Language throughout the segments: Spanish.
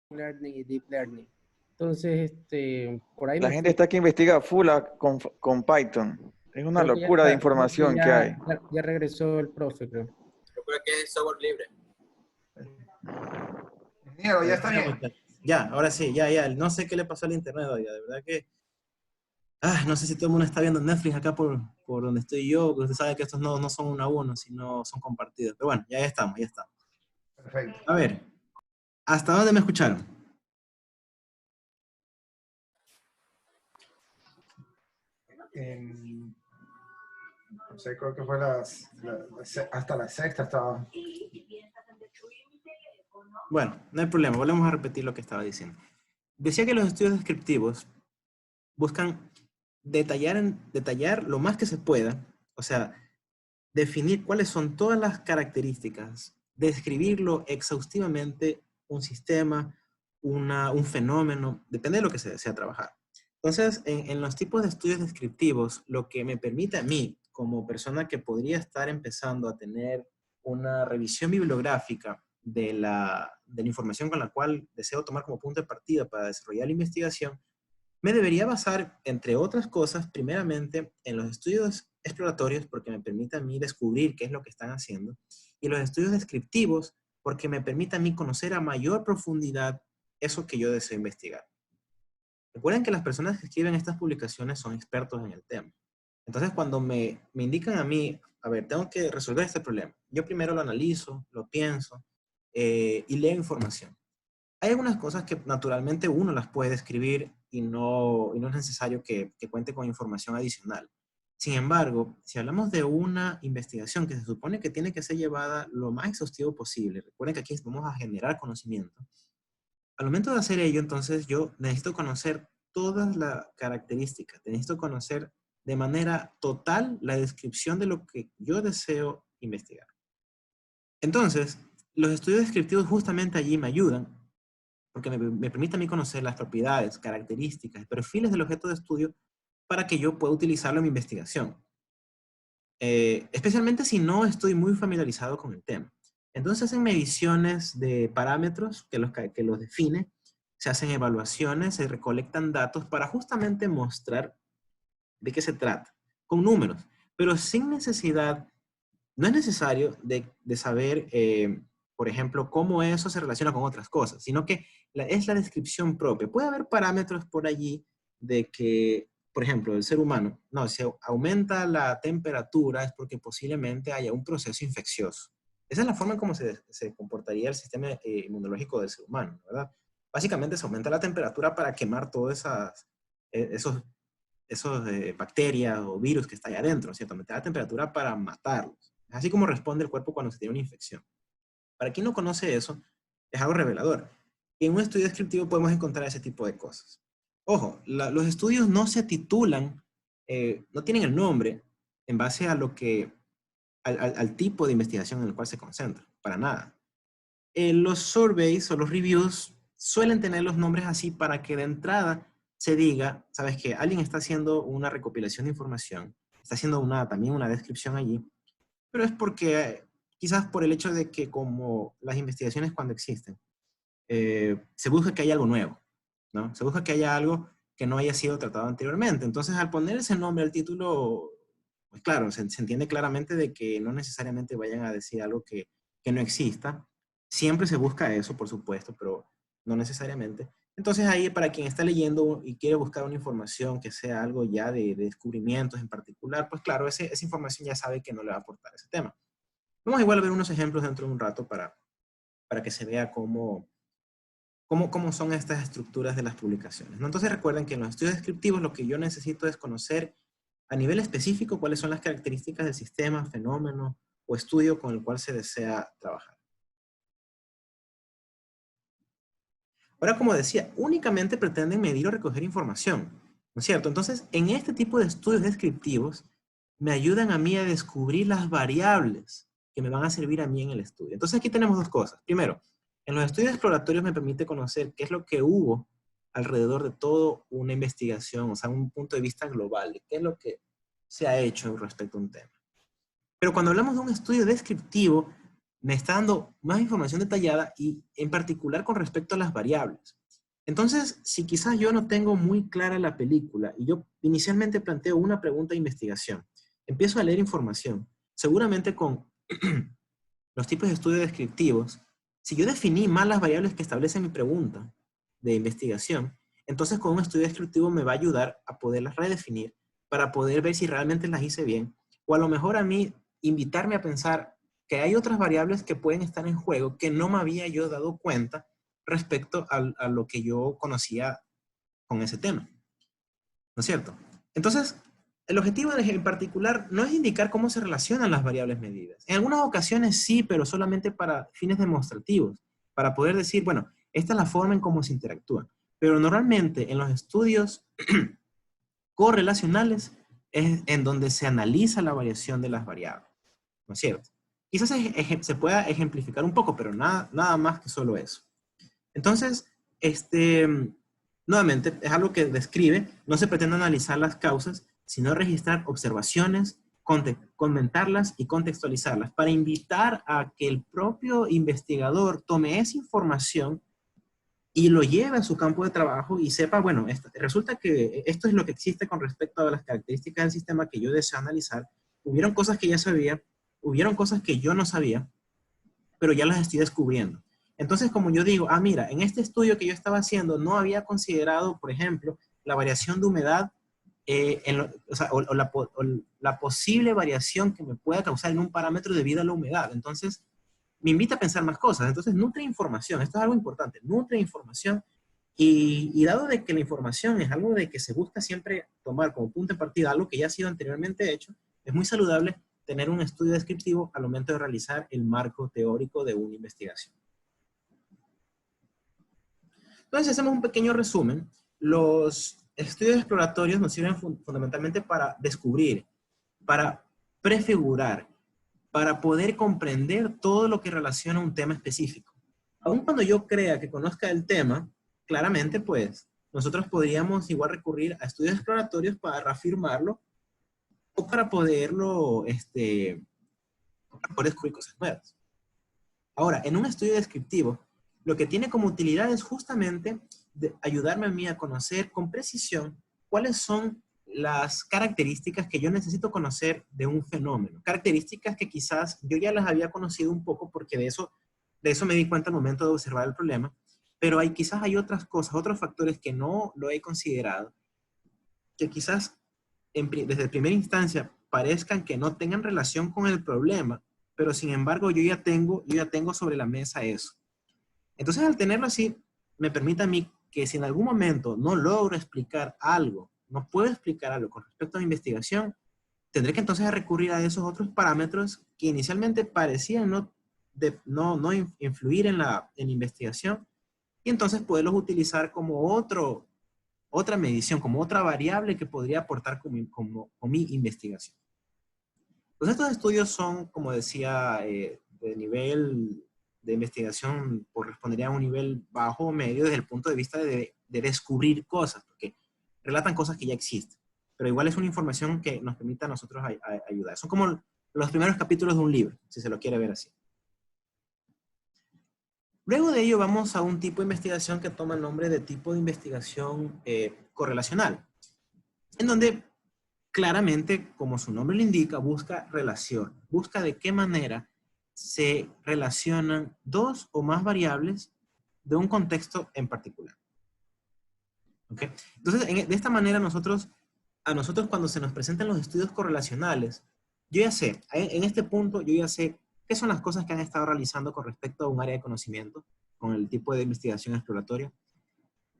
Learning y Deep Learning. Entonces, por ahí La me gente fui. está que investiga full con Python. Es una Creo que ya locura de está, creo que información que hay. ya regresó el profe, creo. Recuerda que es software libre. Ingeniero, A ya ver, está ya, bien. muchachos. Ya, ahora sí, ya. No sé qué le pasó al internet, oiga, de verdad que... no sé si todo el mundo está viendo Netflix acá por donde estoy yo, porque usted sabe que estos no son uno a uno, sino son compartidos. Pero bueno, ya estamos. Perfecto. A ver, ¿hasta dónde me escucharon? No sé, creo que fue hasta la sexta estaba. Bueno, no hay problema, volvemos a repetir lo que estaba diciendo. Decía que los estudios descriptivos buscan detallar lo más que se pueda, o sea, definir cuáles son todas las características, describirlo exhaustivamente, un sistema, un fenómeno, depende de lo que se desea trabajar. Entonces, en los tipos de estudios descriptivos, lo que me permite a mí, como persona que podría estar empezando a tener una revisión bibliográfica de la información con la cual deseo tomar como punto de partida para desarrollar la investigación, me debería basar, entre otras cosas, primeramente en los estudios exploratorios, porque me permite a mí descubrir qué es lo que están haciendo, y los estudios descriptivos, porque me permite a mí conocer a mayor profundidad eso que yo deseo investigar. Recuerden que las personas que escriben estas publicaciones son expertos en el tema. Entonces, cuando me indican a mí, a ver, tengo que resolver este problema, yo primero lo analizo, lo pienso y leo información. Hay algunas cosas que naturalmente uno las puede escribir y no es necesario que cuente con información adicional. Sin embargo, si hablamos de una investigación que se supone que tiene que ser llevada lo más exhaustivo posible, recuerden que aquí vamos a generar conocimiento. Al momento de hacer ello, entonces yo necesito conocer todas las características, necesito conocer de manera total la descripción de lo que yo deseo investigar. Entonces, los estudios descriptivos justamente allí me ayudan porque me permite a mí conocer las propiedades, características, perfiles del objeto de estudio para que yo pueda utilizarlo en mi investigación. Especialmente si no estoy muy familiarizado con el tema. Entonces hacen mediciones de parámetros que los define, se hacen evaluaciones, se recolectan datos para justamente mostrar de qué se trata, con números, pero sin necesidad, no es necesario de saber, por ejemplo, cómo eso se relaciona con otras cosas, sino que es la descripción propia. Puede haber parámetros por allí de que, por ejemplo, el ser humano, no, si aumenta la temperatura es porque posiblemente haya un proceso infeccioso. Esa es la forma en cómo se comportaría el sistema inmunológico del ser humano, ¿verdad? Básicamente se aumenta la temperatura para quemar todos esos bacterias o virus que está ahí adentro, ¿cierto? Aumentar la temperatura para matarlos. Es así como responde el cuerpo cuando se tiene una infección. Para quien no conoce eso, es algo revelador. Y en un estudio descriptivo podemos encontrar ese tipo de cosas. Ojo, los estudios no se titulan, no tienen el nombre en base a al tipo de investigación en el cual se concentran, para nada. Los surveys o los reviews suelen tener los nombres así para que de entrada se diga, sabes que alguien está haciendo una recopilación de información, está haciendo también una descripción allí, pero es porque quizás por el hecho de que como las investigaciones cuando existen, se busca que haya algo nuevo, ¿no? Se busca que haya algo que no haya sido tratado anteriormente. Entonces, al poner ese nombre al título, pues claro, se entiende claramente de que no necesariamente vayan a decir algo que no exista. Siempre se busca eso, por supuesto, pero no necesariamente. Entonces ahí para quien está leyendo y quiere buscar una información que sea algo ya de descubrimientos en particular, pues claro, esa información ya sabe que no le va a aportar ese tema. Vamos igual a ver unos ejemplos dentro de un rato para que se vea cómo son estas estructuras de las publicaciones, ¿no? Entonces recuerden que en los estudios descriptivos lo que yo necesito es conocer a nivel específico cuáles son las características del sistema, fenómeno o estudio con el cual se desea trabajar. Ahora, como decía, únicamente pretenden medir o recoger información, ¿no es cierto? Entonces, en este tipo de estudios descriptivos, me ayudan a mí a descubrir las variables que me van a servir a mí en el estudio. Entonces, aquí tenemos dos cosas. Primero, en los estudios exploratorios me permite conocer qué es lo que hubo alrededor de toda una investigación, o sea, un punto de vista global, de qué es lo que se ha hecho respecto a un tema. Pero cuando hablamos de un estudio descriptivo, me está dando más información detallada y en particular con respecto a las variables. Entonces, si quizás yo no tengo muy clara la película y yo inicialmente planteo una pregunta de investigación, empiezo a leer información, seguramente con los tipos de estudios descriptivos, si yo definí mal las variables que establece mi pregunta de investigación, entonces con un estudio descriptivo me va a ayudar a poderlas redefinir para poder ver si realmente las hice bien, o a lo mejor a mí invitarme a pensar que hay otras variables que pueden estar en juego que no me había yo dado cuenta respecto a lo que yo conocía con ese tema. ¿No es cierto? Entonces, el objetivo en particular no es indicar cómo se relacionan las variables medidas. En algunas ocasiones sí, pero solamente para fines demostrativos, para poder decir, bueno, esta es la forma en cómo se interactúan. Pero normalmente en los estudios correlacionales es en donde se analiza la variación de las variables. ¿No es cierto? Quizás se pueda ejemplificar un poco, pero nada más que solo eso. Entonces, nuevamente, es algo que describe, no se pretende analizar las causas, sino registrar observaciones, comentarlas y contextualizarlas para invitar a que el propio investigador tome esa información y lo lleve a su campo de trabajo y sepa, bueno, resulta que esto es lo que existe con respecto a las características del sistema que yo deseo analizar. Hubieron cosas que ya sabía, hubieron cosas que yo no sabía, pero ya las estoy descubriendo. Entonces, como yo digo, mira, en este estudio que yo estaba haciendo no había considerado, por ejemplo, la variación de humedad, o la posible variación que me pueda causar en un parámetro debido a la humedad. Entonces, me invita a pensar más cosas. Entonces, nutre información. Esto es algo importante. Nutre información. Y dado de que la información es algo de que se busca siempre tomar como punto de partida algo que ya ha sido anteriormente hecho, es muy saludable tener un estudio descriptivo al momento de realizar el marco teórico de una investigación. Entonces, hacemos un pequeño resumen. Los estudios exploratorios nos sirven fundamentalmente para descubrir, para prefigurar, para poder comprender todo lo que relaciona un tema específico. Aun cuando yo crea que conozca el tema, claramente, pues, nosotros podríamos igual recurrir a estudios exploratorios para reafirmarlo o para poderlo, para poder descubrir cosas nuevas. Ahora, en un estudio descriptivo, lo que tiene como utilidad es justamente ayudarme a mí a conocer con precisión cuáles son las características que yo necesito conocer de un fenómeno. Características que quizás yo ya las había conocido un poco porque de eso me di cuenta al momento de observar el problema, pero quizás hay otras cosas, otros factores que no lo he considerado, que quizás desde primera instancia parezcan que no tengan relación con el problema, pero sin embargo yo ya tengo sobre la mesa eso. Entonces, al tenerlo así, me permite a mí que si en algún momento no logro explicar algo, no puedo explicar algo con respecto a mi investigación, tendré que entonces recurrir a esos otros parámetros que inicialmente parecían no influir en la investigación, y entonces poderlos utilizar como otra medición, como otra variable que podría aportar con mi investigación. Pues estos estudios son, como decía, de nivel de investigación correspondería a un nivel bajo o medio desde el punto de vista de descubrir cosas, porque relatan cosas que ya existen, pero igual es una información que nos permite a nosotros ayudar. Son como los primeros capítulos de un libro, si se lo quiere ver así. Luego de ello vamos a un tipo de investigación que toma el nombre de tipo de investigación correlacional, en donde claramente, como su nombre lo indica, busca relación, busca de qué manera se relacionan dos o más variables de un contexto en particular. ¿Ok? Entonces, de esta manera a nosotros cuando se nos presentan los estudios correlacionales, yo ya sé, en este punto yo ya sé qué son las cosas que han estado realizando con respecto a un área de conocimiento, con el tipo de investigación exploratoria.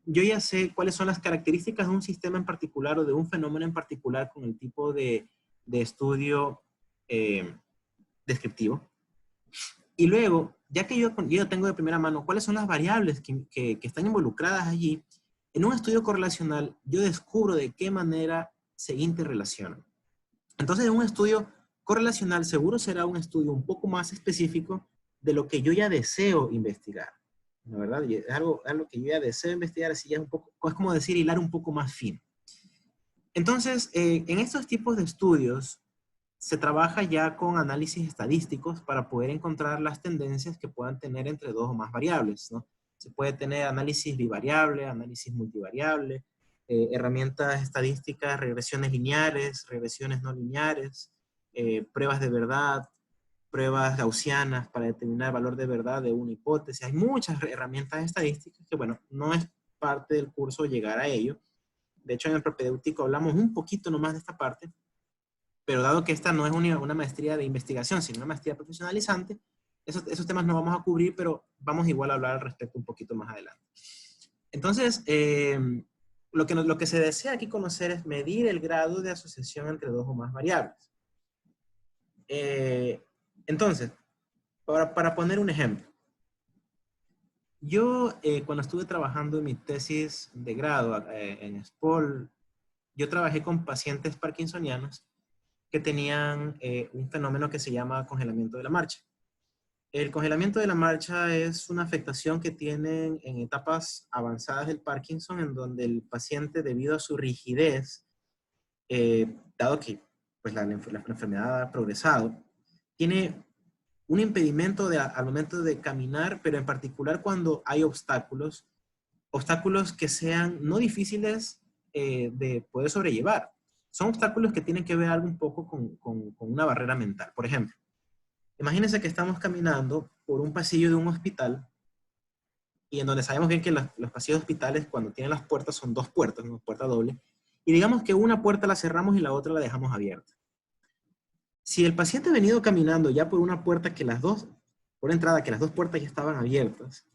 Yo ya sé cuáles son las características de un sistema en particular o de un fenómeno en particular con el tipo de estudio descriptivo. Y luego, ya que yo tengo de primera mano cuáles son las variables que están involucradas allí, en un estudio correlacional yo descubro de qué manera se interrelacionan. Entonces, en un estudio correlacional seguro será un estudio un poco más específico de lo que yo ya deseo investigar. ¿No, verdad? Y es algo que yo ya deseo investigar, así ya es como decir, hilar un poco más fino. Entonces, en estos tipos de estudios, se trabaja ya con análisis estadísticos para poder encontrar las tendencias que puedan tener entre dos o más variables, ¿no? Se puede tener análisis bivariable, análisis multivariable, herramientas estadísticas, regresiones lineares, regresiones no lineares, pruebas de verdad, pruebas gaussianas para determinar el valor de verdad de una hipótesis. Hay muchas herramientas estadísticas que, bueno, no es parte del curso llegar a ello. De hecho, en el propedéutico hablamos un poquito nomás de esta parte, pero dado que esta no es una maestría de investigación, sino una maestría profesionalizante, esos temas no vamos a cubrir, pero vamos igual a hablar al respecto un poquito más adelante. Entonces, lo que se desea aquí conocer es medir el grado de asociación entre dos o más variables. Entonces, para poner un ejemplo, yo cuando estuve trabajando en mi tesis de grado en SPOL, yo trabajé con pacientes parkinsonianos que tenían un fenómeno que se llama congelamiento de la marcha. El congelamiento de la marcha es una afectación que tienen en etapas avanzadas del Parkinson, en donde el paciente, debido a su rigidez, dado que pues, la enfermedad ha progresado, tiene un impedimento al momento de caminar, pero en particular cuando hay obstáculos que sean no difíciles de poder sobrellevar. Son obstáculos que tienen que ver algo un poco con una barrera mental. Por ejemplo, imagínense que estamos caminando por un pasillo de un hospital y en donde sabemos bien que los pasillos de hospitales cuando tienen las puertas son dos puertas, una puerta doble, y digamos que una puerta la cerramos y la otra la dejamos abierta. Si el paciente ha venido caminando ya por una puerta por entrada, que las dos puertas ya estaban abiertas,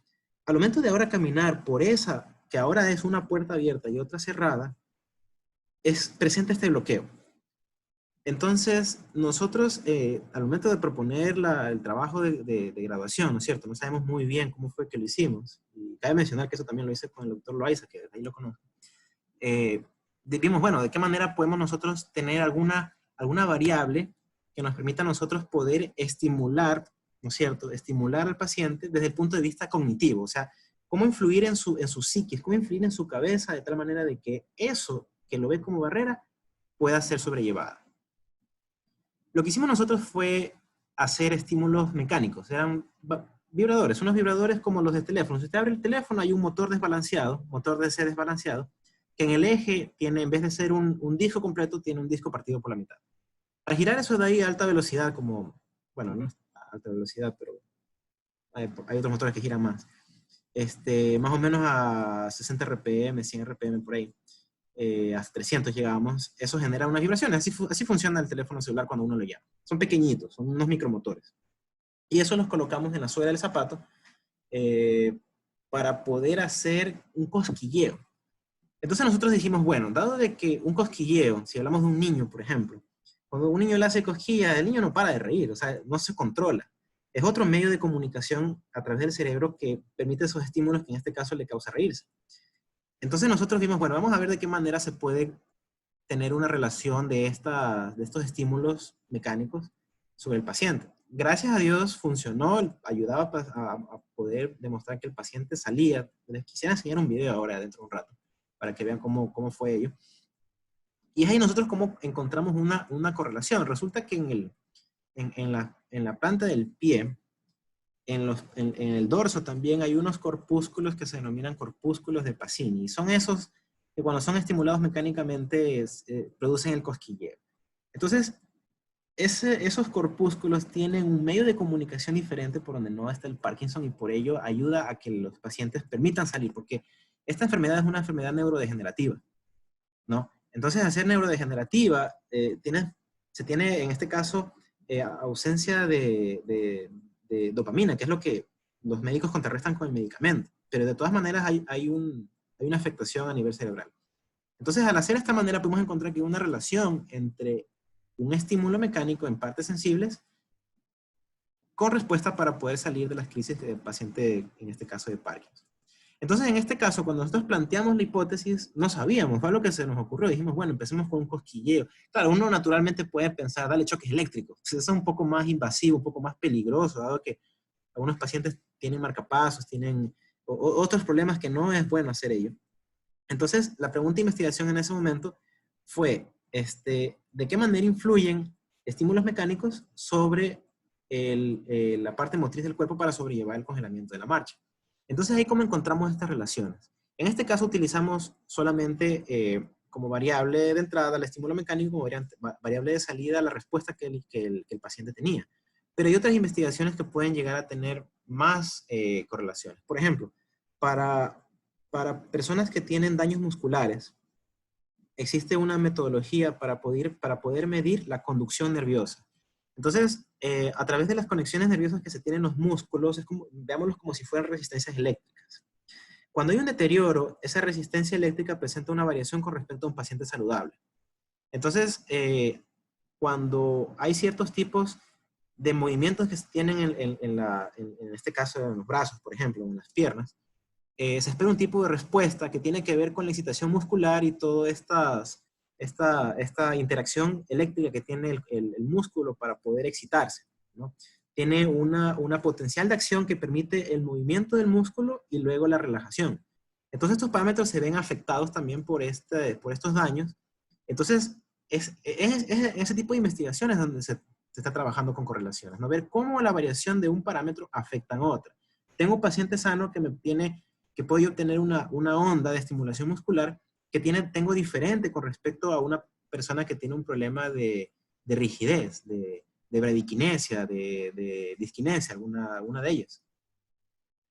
al momento de ahora caminar por esa, que ahora es una puerta abierta y otra cerrada, presenta este bloqueo. Entonces, nosotros, al momento de proponer el trabajo de graduación, ¿no es cierto? No sabemos muy bien cómo fue que lo hicimos. Y cabe mencionar que eso también lo hice con el doctor Loaiza, que ahí lo conozco. Vimos, bueno, ¿de qué manera podemos nosotros tener alguna variable que nos permita a nosotros poder estimular, ¿no es cierto? Estimular al paciente desde el punto de vista cognitivo. O sea, cómo influir en su psiquis, cómo influir en su cabeza de tal manera de que eso que lo ve como barrera pueda ser sobrellevada. Lo que hicimos nosotros fue hacer estímulos mecánicos. Eran vibradores, unos vibradores como los de teléfono. Si usted abre el teléfono, hay un motor desbalanceado, motor DC desbalanceado, que en el eje tiene, en vez de ser un disco completo, tiene un disco partido por la mitad. Para girar eso de ahí a alta velocidad, como, bueno, no es a alta velocidad, pero hay otros motores que giran más. Más o menos a 60 RPM, 100 RPM por ahí. Hasta 300 llegábamos, eso genera unas vibraciones. Así funciona el teléfono celular cuando uno lo llama. Son pequeñitos, son unos micromotores. Y eso los colocamos en la suela del zapato para poder hacer un cosquilleo. Entonces nosotros dijimos, bueno, dado de que un cosquilleo, si hablamos de un niño, por ejemplo, cuando un niño le hace cosquilla, el niño no para de reír, o sea, no se controla. Es otro medio de comunicación a través del cerebro que permite esos estímulos que en este caso le causa reírse. Entonces nosotros vimos, bueno, vamos a ver de qué manera se puede tener una relación de estos estímulos mecánicos sobre el paciente. Gracias a Dios funcionó, ayudaba a poder demostrar que el paciente salía. Les quisiera enseñar un video ahora dentro de un rato, para que vean cómo fue ello. Y es ahí nosotros cómo encontramos una correlación. Resulta que en la planta del pie, en el dorso también hay unos corpúsculos que se denominan corpúsculos de Pacini. Y son esos que cuando son estimulados mecánicamente producen el cosquilleo. Entonces, esos corpúsculos tienen un medio de comunicación diferente por donde no está el Parkinson y por ello ayuda a que los pacientes permitan salir, porque esta enfermedad es una enfermedad neurodegenerativa, ¿no? Entonces, al ser neurodegenerativa, se tiene en este caso ausencia de dopamina, que es lo que los médicos contrarrestan con el medicamento. Pero de todas maneras hay una afectación a nivel cerebral. Entonces, al hacer de esta manera, podemos encontrar que hay una relación entre un estímulo mecánico en partes sensibles con respuesta para poder salir de las crisis del paciente, en este caso de Parkinson. Entonces, en este caso, cuando nosotros planteamos la hipótesis, no sabíamos, fue lo que se nos ocurrió. Dijimos, bueno, empecemos con un cosquilleo. Claro, uno naturalmente puede pensar, dale choques eléctricos. Eso es un poco más invasivo, un poco más peligroso, dado que algunos pacientes tienen marcapasos, tienen otros problemas que no es bueno hacer ello. Entonces, la pregunta de investigación en ese momento fue, ¿de qué manera influyen estímulos mecánicos sobre la parte motriz del cuerpo para sobrellevar el congelamiento de la marcha. Entonces ahí como encontramos estas relaciones. En este caso utilizamos solamente como variable de entrada el estímulo mecánico, como variable de salida la respuesta que el paciente tenía. Pero hay otras investigaciones que pueden llegar a tener más correlaciones. Por ejemplo, para personas que tienen daños musculares, existe una metodología para poder medir la conducción nerviosa. Entonces, a través de las conexiones nerviosas que se tienen en los músculos, veámoslos como si fueran resistencias eléctricas. Cuando hay un deterioro, esa resistencia eléctrica presenta una variación con respecto a un paciente saludable. Entonces, cuando hay ciertos tipos de movimientos que se tienen en este caso en los brazos, por ejemplo, en las piernas, se espera un tipo de respuesta que tiene que ver con la excitación muscular y toda esta interacción eléctrica que tiene el músculo para poder excitarse, ¿no? Tiene una potencial de acción que permite el movimiento del músculo y luego la relajación. Entonces estos parámetros se ven afectados también por estos daños. Entonces es ese tipo de investigaciones donde se está trabajando con correlaciones, ¿no? Ver cómo la variación de un parámetro afecta a otra. Tengo un paciente sano que puedo obtener una onda de estimulación muscular que tengo diferente con respecto a una persona que tiene un problema de rigidez, de bradiquinesia, de disquinesia, alguna de ellas.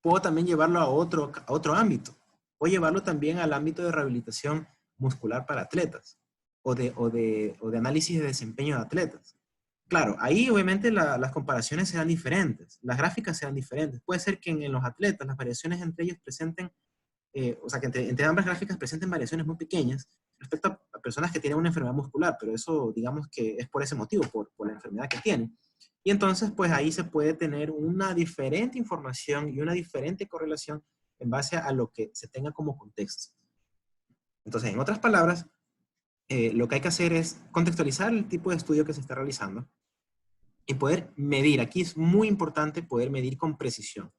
Puedo también llevarlo a otro ámbito. Puedo llevarlo también al ámbito de rehabilitación muscular para atletas o de análisis de desempeño de atletas. Claro, ahí obviamente las comparaciones serán diferentes, las gráficas serán diferentes. Puede ser que en los atletas las variaciones entre ellos presenten, o sea, que entre ambas gráficas presenten variaciones muy pequeñas respecto a personas que tienen una enfermedad muscular, pero eso digamos que es por ese motivo, por la enfermedad que tienen. Y entonces pues ahí se puede tener una diferente información y una diferente correlación en base a lo que se tenga como contexto. Entonces, en otras palabras, lo que hay que hacer es contextualizar el tipo de estudio que se está realizando y poder medir. Aquí es muy importante poder medir con precisión.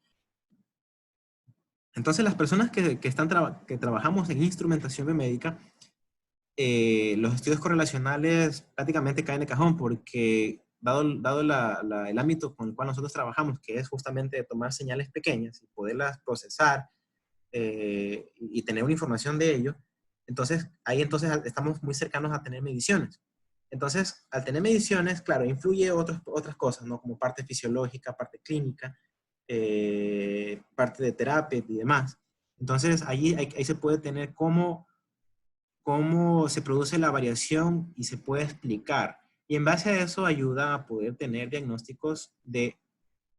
Entonces, las personas que trabajamos en instrumentación biomédica, los estudios correlacionales prácticamente caen de cajón porque dado el ámbito con el cual nosotros trabajamos, que es justamente tomar señales pequeñas y poderlas procesar y tener una información de ello, entonces ahí estamos muy cercanos a tener mediciones. Entonces, al tener mediciones, claro, influye otras cosas, ¿no? Como parte fisiológica, parte clínica, parte de terapia y demás. Entonces, ahí se puede tener cómo se produce la variación y se puede explicar. Y en base a eso ayuda a poder tener diagnósticos de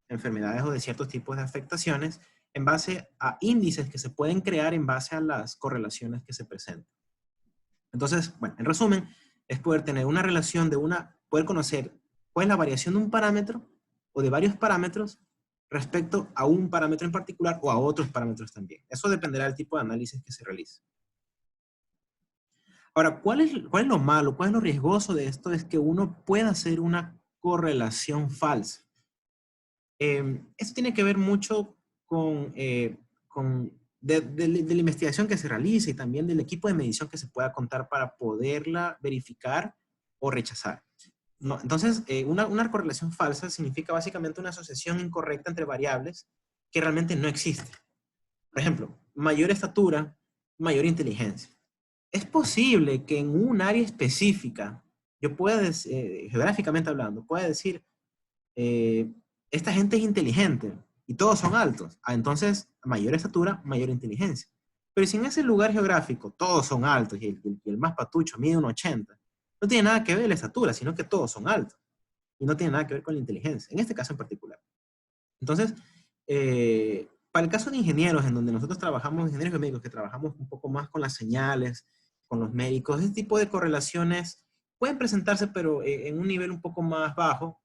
enfermedades o de ciertos tipos de afectaciones en base a índices que se pueden crear en base a las correlaciones que se presentan. Entonces, bueno, en resumen, es poder tener una relación poder conocer cuál es la variación de un parámetro o de varios parámetros respecto a un parámetro en particular o a otros parámetros también. Eso dependerá del tipo de análisis que se realice. Ahora, ¿cuál es lo malo? ¿Cuál es lo riesgoso de esto? Es que uno pueda hacer una correlación falsa. Esto tiene que ver mucho con la investigación que se realiza y también del equipo de medición que se pueda contar para poderla verificar o rechazar. No, entonces, una correlación falsa significa básicamente una asociación incorrecta entre variables que realmente no existen. Por ejemplo, mayor estatura, mayor inteligencia. Es posible que en un área específica, yo pueda, geográficamente hablando, pueda decir, esta gente es inteligente y todos son altos. Entonces, mayor estatura, mayor inteligencia. Pero si en ese lugar geográfico todos son altos y el más patucho mide 1,80, no tiene nada que ver la estatura, sino que todos son altos. Y no tiene nada que ver con la inteligencia, en este caso en particular. Entonces, para el caso de ingenieros, en donde nosotros trabajamos, ingenieros médicos, que trabajamos un poco más con las señales, con los médicos, ese tipo de correlaciones pueden presentarse, pero en un nivel un poco más bajo,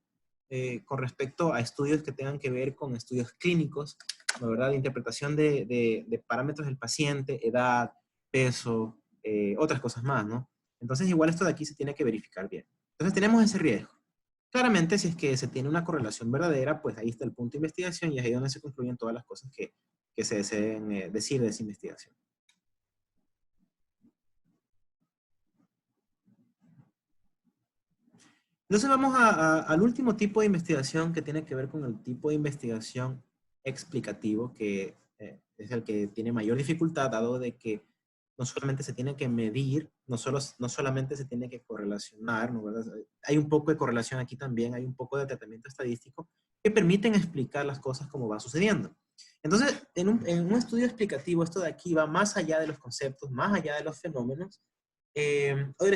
con respecto a estudios que tengan que ver con estudios clínicos, la verdad, de interpretación de parámetros del paciente, edad, peso, otras cosas más, ¿no? Entonces, igual esto de aquí se tiene que verificar bien. Entonces, tenemos ese riesgo. Claramente, si es que se tiene una correlación verdadera, pues ahí está el punto de investigación y es ahí donde se concluyen todas las cosas que se deseen decir de esa investigación. Entonces vamos al último tipo de investigación que tiene que ver con el tipo de investigación explicativo, que es el que tiene mayor dificultad, dado de que no solamente se tiene que medir, no solamente se tiene que correlacionar, ¿no? ¿Verdad? Hay un poco de correlación aquí también, hay un poco de tratamiento estadístico que permiten explicar las cosas como va sucediendo. Entonces, en un estudio explicativo, esto de aquí va más allá de los conceptos, más allá de los fenómenos, o del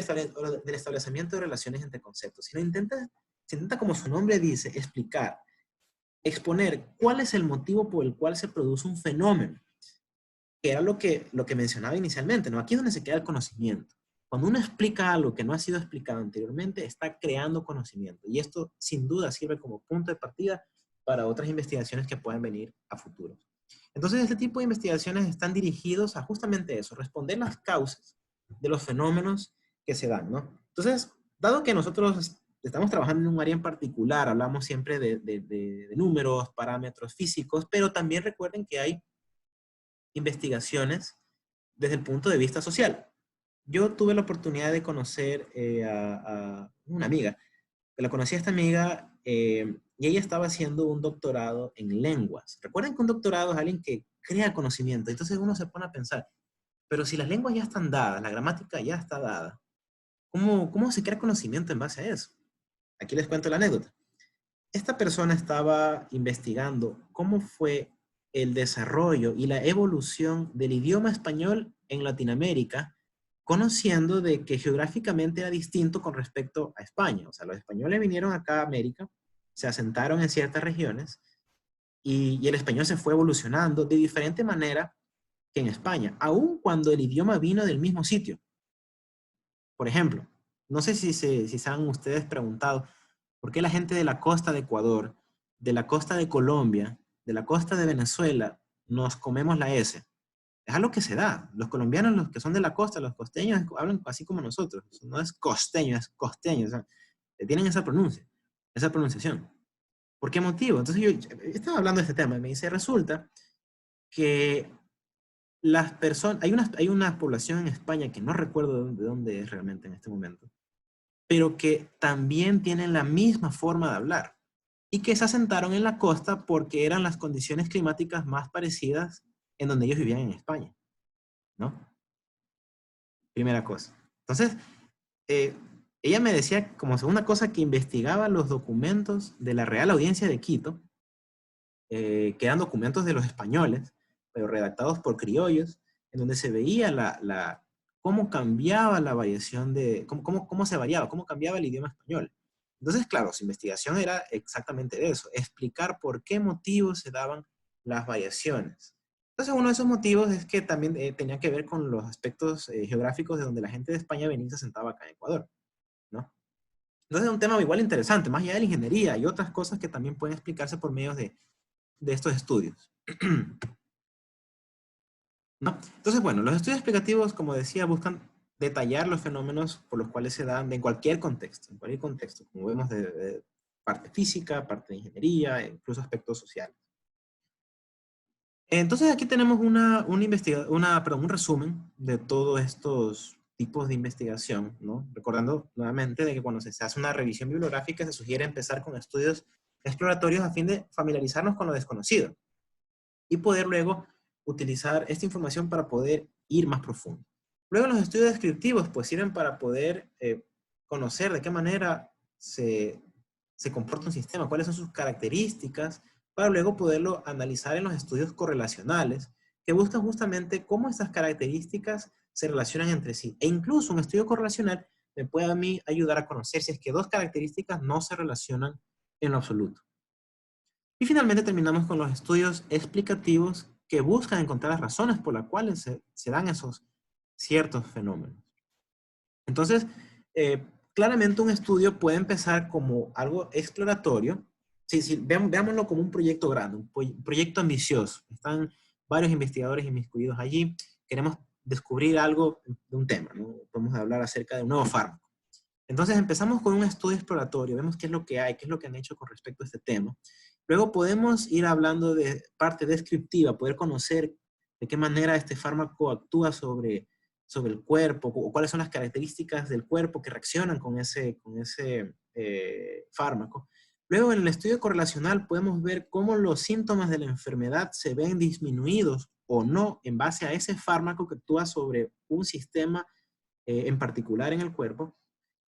establecimiento de relaciones entre conceptos, sino se intenta, como su nombre dice, explicar, exponer cuál es el motivo por el cual se produce un fenómeno, que era lo que mencionaba inicialmente, ¿no? Aquí es donde se queda el conocimiento. Cuando uno explica algo que no ha sido explicado anteriormente, está creando conocimiento. Y esto, sin duda, sirve como punto de partida para otras investigaciones que puedan venir a futuro. Entonces, este tipo de investigaciones están dirigidos a justamente eso, responder las causas de los fenómenos que se dan, ¿no? Entonces, dado que nosotros estamos trabajando en un área en particular, hablamos siempre de números, parámetros físicos, pero también recuerden que hay investigaciones desde el punto de vista social. Yo tuve la oportunidad de conocer a una amiga. La conocí a esta amiga y ella estaba haciendo un doctorado en lenguas. Recuerden que un doctorado es alguien que crea conocimiento. Entonces uno se pone a pensar, pero si las lenguas ya están dadas, la gramática ya está dada, ¿cómo se crea conocimiento en base a eso? Aquí les cuento la anécdota. Esta persona estaba investigando cómo fue el desarrollo y la evolución del idioma español en Latinoamérica, conociendo de que geográficamente era distinto con respecto a España. O sea, los españoles vinieron acá a América, se asentaron en ciertas regiones y el español se fue evolucionando de diferente manera que en España, aun cuando el idioma vino del mismo sitio. Por ejemplo, no sé si se han ustedes preguntado por qué la gente de la costa de Ecuador, de la costa de Colombia, de la costa de Venezuela, nos comemos la S. Es algo que se da. Los colombianos, los que son de la costa, los costeños, hablan así como nosotros. No es costeño, es costeño. O sea, tienen esa pronunciación. ¿Por qué motivo? Entonces yo estaba hablando de este tema y me dice, resulta que las personas, hay una población en España que no recuerdo de dónde es realmente en este momento, pero que también tienen la misma forma de hablar y que se asentaron en la costa porque eran las condiciones climáticas más parecidas en donde ellos vivían en España, ¿no? Primera cosa. Entonces, ella me decía como segunda cosa que investigaba los documentos de la Real Audiencia de Quito, que eran documentos de los españoles, pero redactados por criollos, en donde se veía cómo cambiaba la variación cómo se variaba, cómo cambiaba el idioma español. Entonces, claro, su investigación era exactamente de eso, explicar por qué motivos se daban las variaciones. Entonces, uno de esos motivos es que también tenía que ver con los aspectos geográficos de donde la gente de España venía y se sentaba acá en Ecuador, ¿no? Entonces, es un tema igual interesante, más allá de la ingeniería y otras cosas que también pueden explicarse por medio de estos estudios. ¿No? Entonces, bueno, los estudios explicativos, como decía, buscan detallar los fenómenos por los cuales se dan en cualquier contexto, como vemos de parte física, parte de ingeniería, incluso aspectos sociales. Entonces aquí tenemos un resumen de todos estos tipos de investigación, ¿no? Recordando nuevamente de que cuando se hace una revisión bibliográfica se sugiere empezar con estudios exploratorios a fin de familiarizarnos con lo desconocido y poder luego utilizar esta información para poder ir más profundo. Luego los estudios descriptivos pues sirven para poder conocer de qué manera se comporta un sistema, cuáles son sus características, para luego poderlo analizar en los estudios correlacionales, que buscan justamente cómo estas características se relacionan entre sí. E incluso un estudio correlacional me puede a mí ayudar a conocer si es que dos características no se relacionan en lo absoluto. Y finalmente terminamos con los estudios explicativos que buscan encontrar las razones por las cuales se dan esos ciertos fenómenos. Entonces, claramente un estudio puede empezar como algo exploratorio. Sí, veámoslo como un proyecto grande, un proyecto ambicioso. Están varios investigadores inmiscuidos allí. Queremos descubrir algo de un tema, ¿no? Podemos hablar acerca de un nuevo fármaco. Entonces empezamos con un estudio exploratorio, vemos qué es lo que hay, qué es lo que han hecho con respecto a este tema. Luego podemos ir hablando de parte descriptiva, poder conocer de qué manera este fármaco actúa sobre el cuerpo, o cuáles son las características del cuerpo que reaccionan con ese fármaco. Luego, en el estudio correlacional podemos ver cómo los síntomas de la enfermedad se ven disminuidos o no en base a ese fármaco que actúa sobre un sistema en particular en el cuerpo.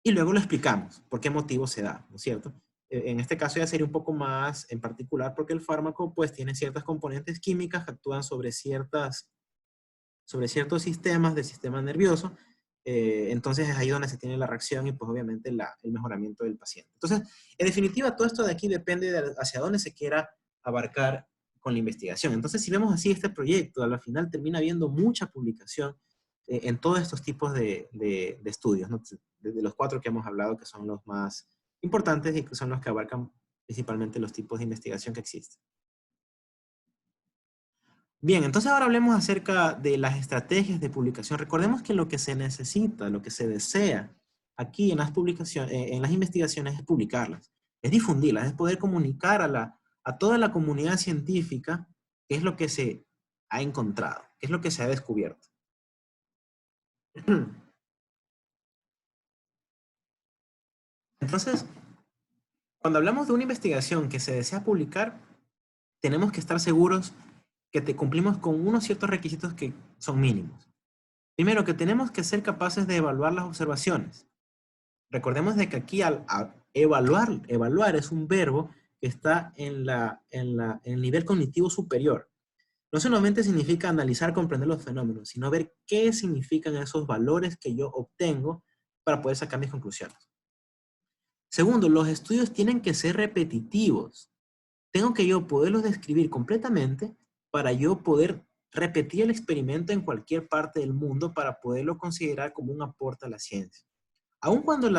Y luego lo explicamos, por qué motivo se da, ¿no es cierto? En este caso ya sería un poco más en particular porque el fármaco pues tiene ciertas componentes químicas que actúan sobre ciertos sistemas del sistema nervioso. Entonces es ahí donde se tiene la reacción y pues obviamente el mejoramiento del paciente. Entonces, en definitiva, todo esto de aquí depende de hacia dónde se quiera abarcar con la investigación. Entonces, si vemos así este proyecto, al final termina habiendo mucha publicación en todos estos tipos de estudios, ¿no? De los 4 que hemos hablado, que son los más importantes y que son los que abarcan principalmente los tipos de investigación que existen. Bien, entonces ahora hablemos acerca de las estrategias de publicación. Recordemos que lo que se necesita, lo que se desea aquí en las publicaciones, en las investigaciones es publicarlas, es difundirlas, es poder comunicar a toda la comunidad científica qué es lo que se ha encontrado, qué es lo que se ha descubierto. Entonces, cuando hablamos de una investigación que se desea publicar, tenemos que estar seguros que cumplimos con unos ciertos requisitos que son mínimos. Primero, que tenemos que ser capaces de evaluar las observaciones. Recordemos de que aquí evaluar es un verbo que está en el nivel cognitivo superior. No solamente significa analizar, comprender los fenómenos, sino ver qué significan esos valores que yo obtengo para poder sacar mis conclusiones. Segundo, los estudios tienen que ser repetitivos. Tengo que yo poderlos describir completamente para yo poder repetir el experimento en cualquier parte del mundo para poderlo considerar como un aporte a la ciencia. Aun cuando el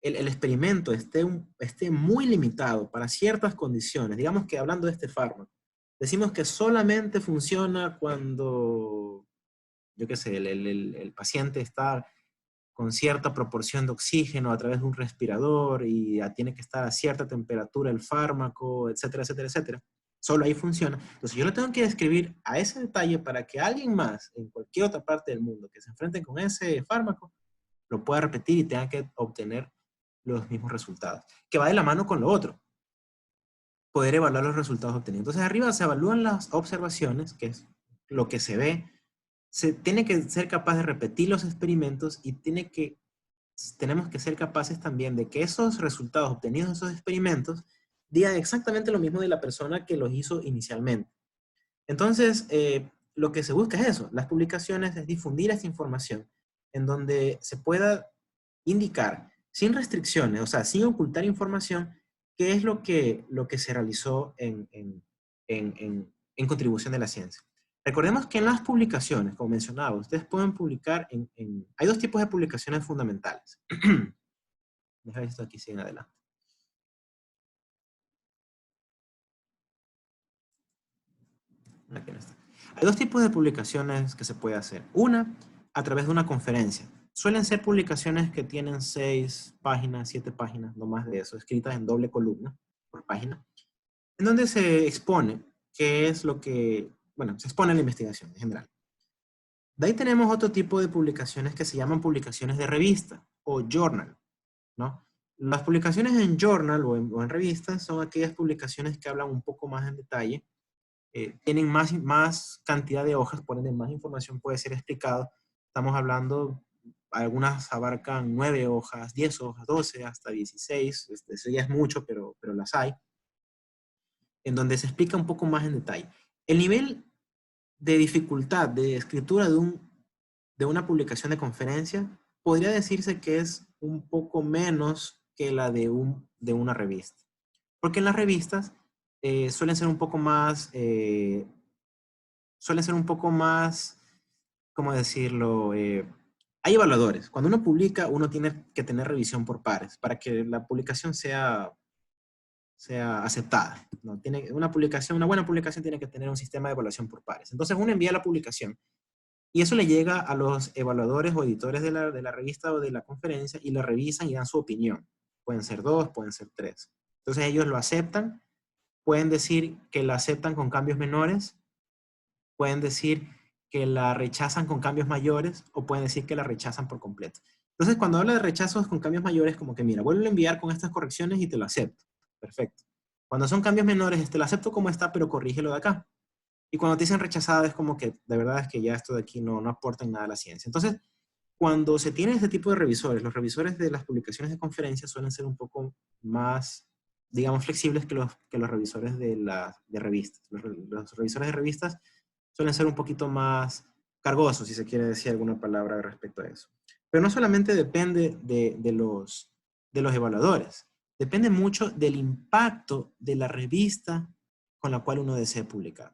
experimento esté muy limitado para ciertas condiciones, digamos que hablando de este fármaco, decimos que solamente funciona cuando, yo qué sé, el paciente está con cierta proporción de oxígeno a través de un respirador y tiene que estar a cierta temperatura el fármaco, etcétera, etcétera, etcétera. Solo ahí funciona. Entonces yo lo tengo que describir a ese detalle para que alguien más en cualquier otra parte del mundo que se enfrente con ese fármaco lo pueda repetir y tenga que obtener los mismos resultados. Que va de la mano con lo otro. Poder evaluar los resultados obtenidos. Entonces arriba se evalúan las observaciones, que es lo que se ve. Se tiene que ser capaz de repetir los experimentos y tenemos que ser capaces también de que esos resultados obtenidos de esos experimentos digan exactamente lo mismo de la persona que los hizo inicialmente. Entonces, lo que se busca es eso. Las publicaciones es difundir esta información en donde se pueda indicar sin restricciones, o sea, sin ocultar información, qué es lo que se realizó en contribución de la ciencia. Recordemos que en las publicaciones, como mencionaba, ustedes pueden publicar hay 2 tipos de publicaciones fundamentales. Deja esto aquí, siguen adelante. Aquí no está. Hay 2 tipos de publicaciones que se puede hacer. Una, a través de una conferencia. Suelen ser publicaciones que tienen 6 páginas, 7 páginas, no más de eso, escritas en doble columna por página, en donde se expone qué es lo que, bueno, se expone la investigación en general. De ahí tenemos otro tipo de publicaciones que se llaman publicaciones de revista o journal, ¿no? Las publicaciones en journal o en revistas son aquellas publicaciones que hablan un poco más en detalle, tienen más cantidad de hojas, por ende más información puede ser explicada. Estamos hablando, algunas abarcan 9 hojas, 10 hojas, 12, hasta 16, eso ya es mucho, pero las hay, en donde se explica un poco más en detalle. El nivel de dificultad de escritura de una publicación de conferencia podría decirse que es un poco menos que la de una revista. Porque en las revistas suelen ser un poco más, ¿cómo decirlo? Hay evaluadores. Cuando uno publica, uno tiene que tener revisión por pares para que la publicación sea aceptada, ¿no? Una buena publicación tiene que tener un sistema de evaluación por pares. Entonces uno envía la publicación y eso le llega a los evaluadores o editores de la revista o de la conferencia y la revisan y dan su opinión. Pueden ser 2, pueden ser 3. Entonces ellos lo aceptan, pueden decir que la aceptan con cambios menores, pueden decir que la rechazan con cambios mayores o pueden decir que la rechazan por completo. Entonces, cuando habla de rechazos con cambios mayores, como que mira, vuelvo a enviar con estas correcciones y te lo acepto. Perfecto. Cuando son cambios menores, te lo acepto como está, pero corrígelo de acá. Y cuando te dicen rechazado, es como que de verdad es que ya esto de aquí no aporta en nada a la ciencia. Entonces, cuando se tiene este tipo de revisores, los revisores de las publicaciones de conferencias suelen ser un poco más, digamos, flexibles que los revisores de revistas. Los revisores de revistas suelen ser un poquito más cargosos, si se quiere decir alguna palabra respecto a eso. Pero no solamente depende de los evaluadores, depende mucho del impacto de la revista con la cual uno desea publicar.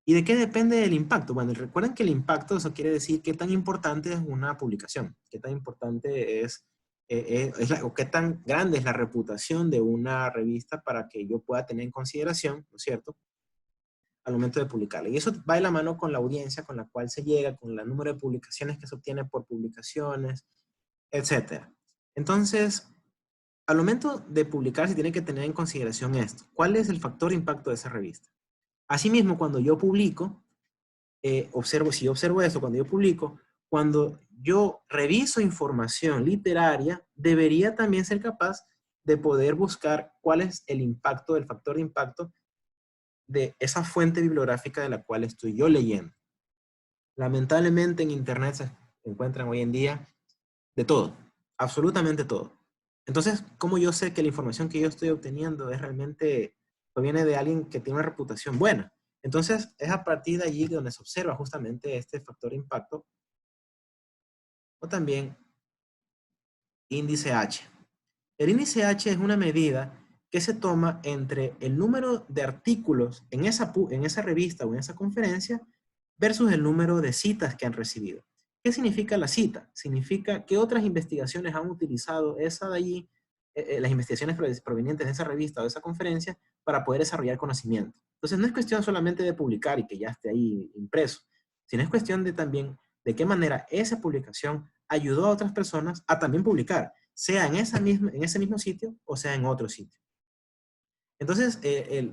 ¿Y de qué depende el impacto? Bueno, recuerden que el impacto, eso quiere decir qué tan importante es una publicación, qué tan importante o qué tan grande es la reputación de una revista para que yo pueda tener en consideración, ¿no es cierto?, al momento de publicarla. Y eso va de la mano con la audiencia con la cual se llega, con el número de publicaciones que se obtiene por publicaciones, etc. Entonces, al momento de publicar se tiene que tener en consideración esto. ¿Cuál es el factor impacto de esa revista? Asimismo, cuando yo publico, si yo observo esto, cuando yo publico, cuando yo reviso información literaria, debería también ser capaz de poder buscar cuál es el impacto, el factor de impacto de esa fuente bibliográfica de la cual estoy yo leyendo. Lamentablemente en Internet se encuentran hoy en día de todo, absolutamente todo. Entonces, ¿cómo yo sé que la información que yo estoy obteniendo es realmente, proviene de alguien que tiene una reputación buena? Entonces, es a partir de allí donde se observa justamente este factor de impacto, o también índice H. El índice H es una medida que se toma entre el número de artículos en esa revista o en esa conferencia versus el número de citas que han recibido. ¿Qué significa la cita? Significa que otras investigaciones han utilizado esa de allí, las investigaciones provenientes de esa revista o de esa conferencia, para poder desarrollar conocimiento. Entonces, no es cuestión solamente de publicar y que ya esté ahí impreso, sino es cuestión de también de qué manera esa publicación ayudó a otras personas a también publicar, sea en ese mismo sitio o sea en otro sitio. Entonces,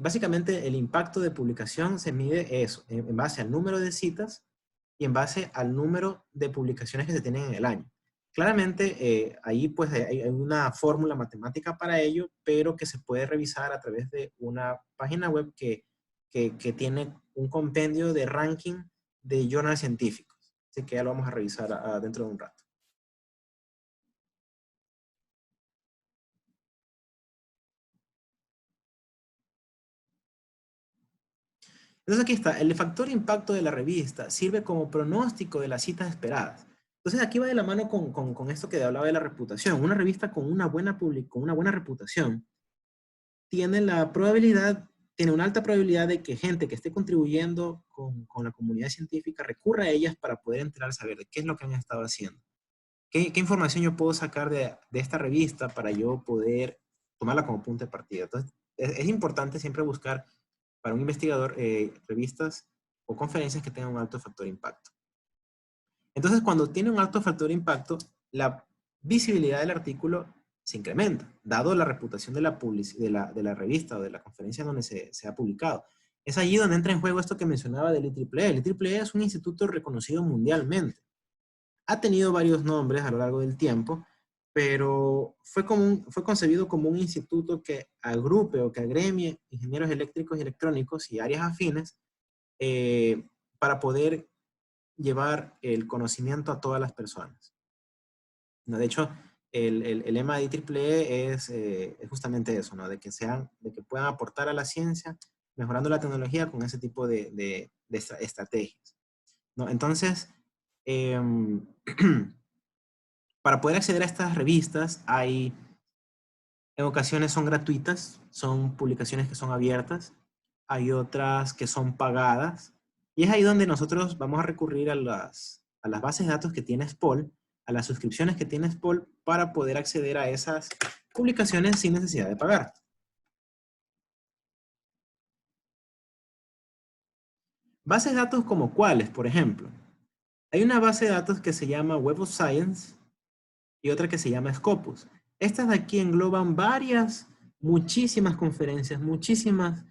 básicamente el impacto de publicación se mide eso, en base al número de citas y en base al número de publicaciones que se tienen en el año. Claramente, ahí pues hay una fórmula matemática para ello, pero que se puede revisar a través de una página web que tiene un compendio de ranking de journals científicos. Así que ya lo vamos a revisar dentro de un rato. Entonces aquí está, el factor impacto de la revista sirve como pronóstico de las citas esperadas. Entonces aquí va de la mano con esto que hablaba de la reputación. Una revista con una buena reputación tiene una alta probabilidad de que gente que esté contribuyendo con la comunidad científica recurra a ellas para poder enterarse, saber de qué es lo que han estado haciendo. ¿Qué información yo puedo sacar de esta revista para yo poder tomarla como punto de partida? Entonces, es importante siempre buscar para un investigador revistas o conferencias que tengan un alto factor de impacto. Entonces, cuando tiene un alto factor de impacto, la visibilidad del artículo se incrementa, dado la reputación de la revista o de la conferencia donde se ha publicado. Es allí donde entra en juego esto que mencionaba del IEEE. El IEEE es un instituto reconocido mundialmente. Ha tenido varios nombres a lo largo del tiempo, pero fue concebido como un instituto que agrupe o que agremie ingenieros eléctricos y electrónicos y áreas afines para poder llevar el conocimiento a todas las personas. No, de hecho, el lema de IEEE es justamente eso, ¿no? De que puedan aportar a la ciencia, mejorando la tecnología con ese tipo de estrategias, ¿no? Entonces, para poder acceder a estas revistas, en ocasiones son gratuitas, son publicaciones que son abiertas, hay otras que son pagadas, y es ahí donde nosotros vamos a recurrir a las bases de datos que tiene SPOL, a las suscripciones que tiene SPOL, para poder acceder a esas publicaciones sin necesidad de pagar. Bases de datos como cuáles, por ejemplo. Hay una base de datos que se llama Web of Science y otra que se llama Scopus. Estas de aquí engloban muchísimas conferencias, muchísimas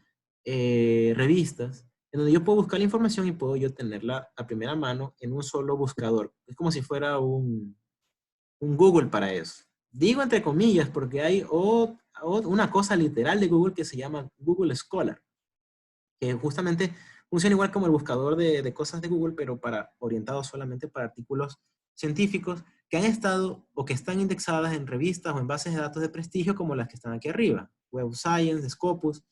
revistas, en donde yo puedo buscar la información y puedo yo tenerla a primera mano en un solo buscador. Es como si fuera un Google para eso. Digo entre comillas porque hay una cosa literal de Google que se llama Google Scholar, que justamente funciona igual como el buscador de cosas de Google, pero orientado solamente para artículos científicos que han estado o que están indexadas en revistas o en bases de datos de prestigio como las que están aquí arriba. Web of Science, Scopus,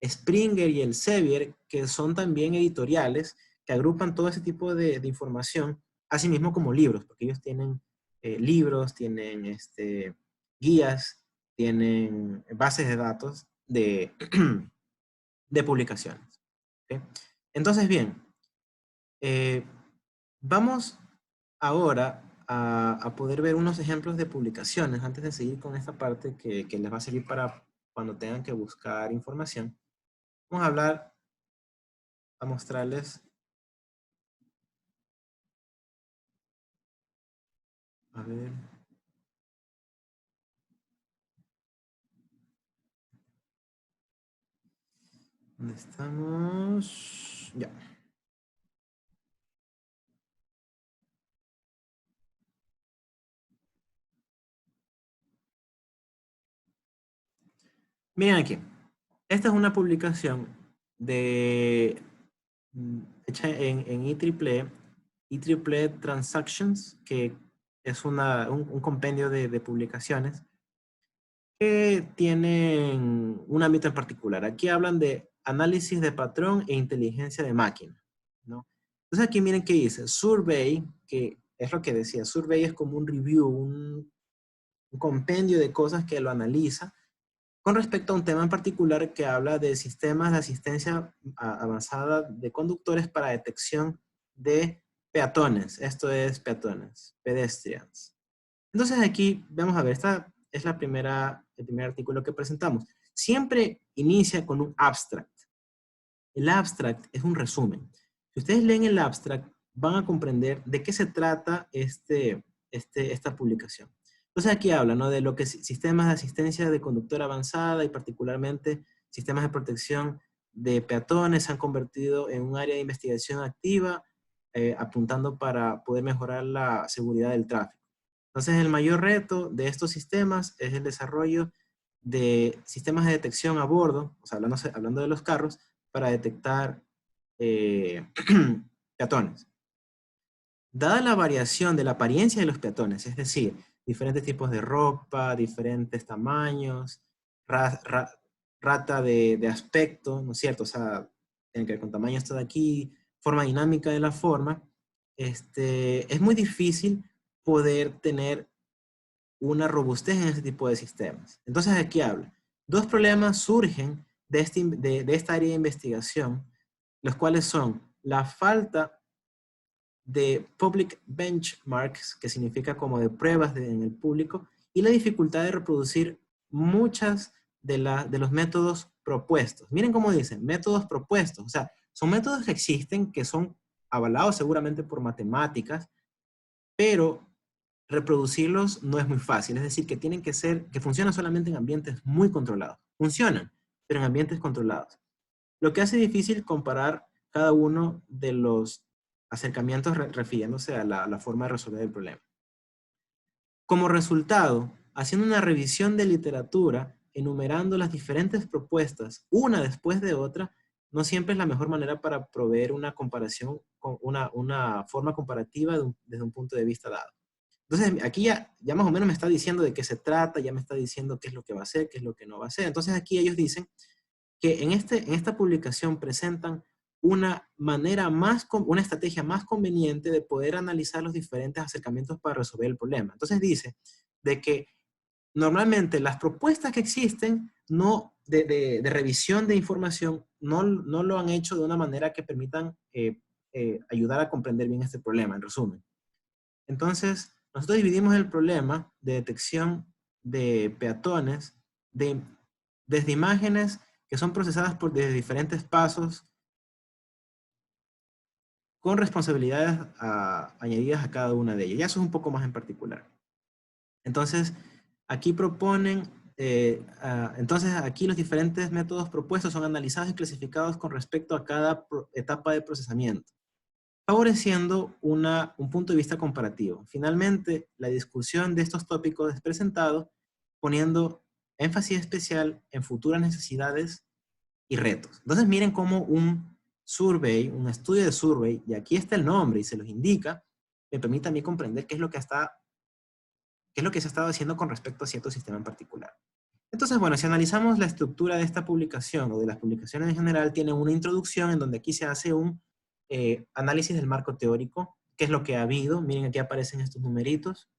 Springer y Elsevier, que son también editoriales que agrupan todo ese tipo de información, así mismo como libros, porque ellos tienen libros, tienen guías, tienen bases de datos de, de publicaciones. ¿Okay? Entonces, bien, vamos ahora a poder ver unos ejemplos de publicaciones antes de seguir con esta parte que les va a servir para cuando tengan que buscar información. Vamos a mostrarles. A ver. ¿Dónde estamos? Ya. Miren aquí. Esta es una publicación hecha en IEEE Transactions, que es un compendio de publicaciones que tienen un ámbito en particular. Aquí hablan de análisis de patrón e inteligencia de máquina, ¿no? Entonces aquí miren qué dice. Survey, que es lo que decía. Survey es como un review, un compendio de cosas que lo analiza con respecto a un tema en particular que habla de sistemas de asistencia avanzada de conductores para detección de peatones. Esto es peatones, pedestrians. Entonces aquí, vamos a ver, esta es el primer artículo que presentamos. Siempre inicia con un abstract. El abstract es un resumen. Si ustedes leen el abstract, van a comprender de qué se trata esta publicación. Entonces aquí habla, ¿no?, de lo que sistemas de asistencia de conductor avanzada y particularmente sistemas de protección de peatones se han convertido en un área de investigación activa, apuntando para poder mejorar la seguridad del tráfico. Entonces el mayor reto de estos sistemas es el desarrollo de sistemas de detección a bordo, o sea, hablando de los carros, para detectar peatones. Dada la variación de la apariencia de los peatones, es decir, diferentes tipos de ropa, diferentes tamaños, rata de aspecto, ¿no es cierto? O sea, tiene que ver con tamaño esto de aquí, forma dinámica de la forma, es muy difícil poder tener una robustez en este tipo de sistemas. Entonces aquí habla. Dos problemas surgen de esta área de investigación, los cuales son la falta de public benchmarks, que significa como de pruebas en el público, y la dificultad de reproducir muchas de los métodos propuestos. Miren cómo dicen, métodos propuestos. O sea, son métodos que existen, que son avalados seguramente por matemáticas, pero reproducirlos no es muy fácil. Es decir, que funcionan solamente en ambientes muy controlados. Funcionan, pero en ambientes controlados. Lo que hace difícil comparar cada uno de los acercamientos refiriéndose a la forma de resolver el problema. Como resultado, haciendo una revisión de literatura, enumerando las diferentes propuestas, una después de otra, no siempre es la mejor manera para proveer una comparación, una forma comparativa desde un punto de vista dado. Entonces, aquí ya más o menos me está diciendo de qué se trata, ya me está diciendo qué es lo que va a hacer, qué es lo que no va a hacer. Entonces, aquí ellos dicen que en esta publicación presentan una estrategia más conveniente de poder analizar los diferentes acercamientos para resolver el problema. Entonces dice de que normalmente las propuestas que existen de revisión de información no lo han hecho de una manera que permitan ayudar a comprender bien este problema, en resumen. Entonces, nosotros dividimos el problema de detección de peatones desde imágenes que son procesadas desde diferentes pasos con responsabilidades añadidas a cada una de ellas. Ya eso es un poco más en particular. Entonces, aquí aquí los diferentes métodos propuestos son analizados y clasificados con respecto a cada etapa de procesamiento. favoreciendo un punto de vista comparativo. Finalmente, la discusión de estos tópicos es presentado poniendo énfasis especial en futuras necesidades y retos. Entonces miren cómo un survey, un estudio de survey, y aquí está el nombre y se los indica, me permite a mí comprender qué es lo que se ha estado haciendo con respecto a cierto sistema en particular. Entonces, bueno, si analizamos la estructura de esta publicación o de las publicaciones en general, tiene una introducción en donde aquí se hace un análisis del marco teórico, qué es lo que ha habido. Miren, aquí aparecen estos numeritos.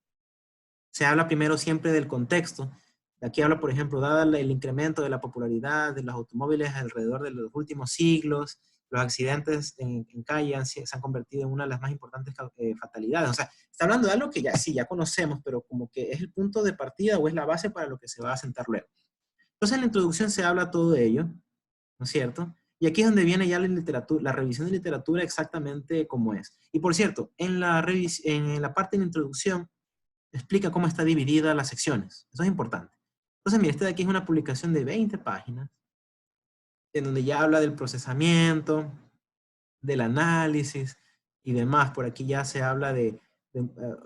Se habla primero siempre del contexto. Aquí habla, por ejemplo, dada el incremento de la popularidad de los automóviles alrededor de los últimos siglos, los accidentes en calle se han convertido en una de las más importantes fatalidades. O sea, está hablando de algo que ya sí, ya conocemos, pero como que es el punto de partida o es la base para lo que se va a sentar luego. Entonces en la introducción se habla todo de ello, ¿no es cierto? Y aquí es donde viene ya la revisión de literatura exactamente como es. Y por cierto, en la parte de la introducción explica cómo está dividida las secciones. Eso es importante. Entonces, mira, este de aquí es una publicación de 20 páginas, en donde ya habla del procesamiento, del análisis y demás. Por aquí ya se habla de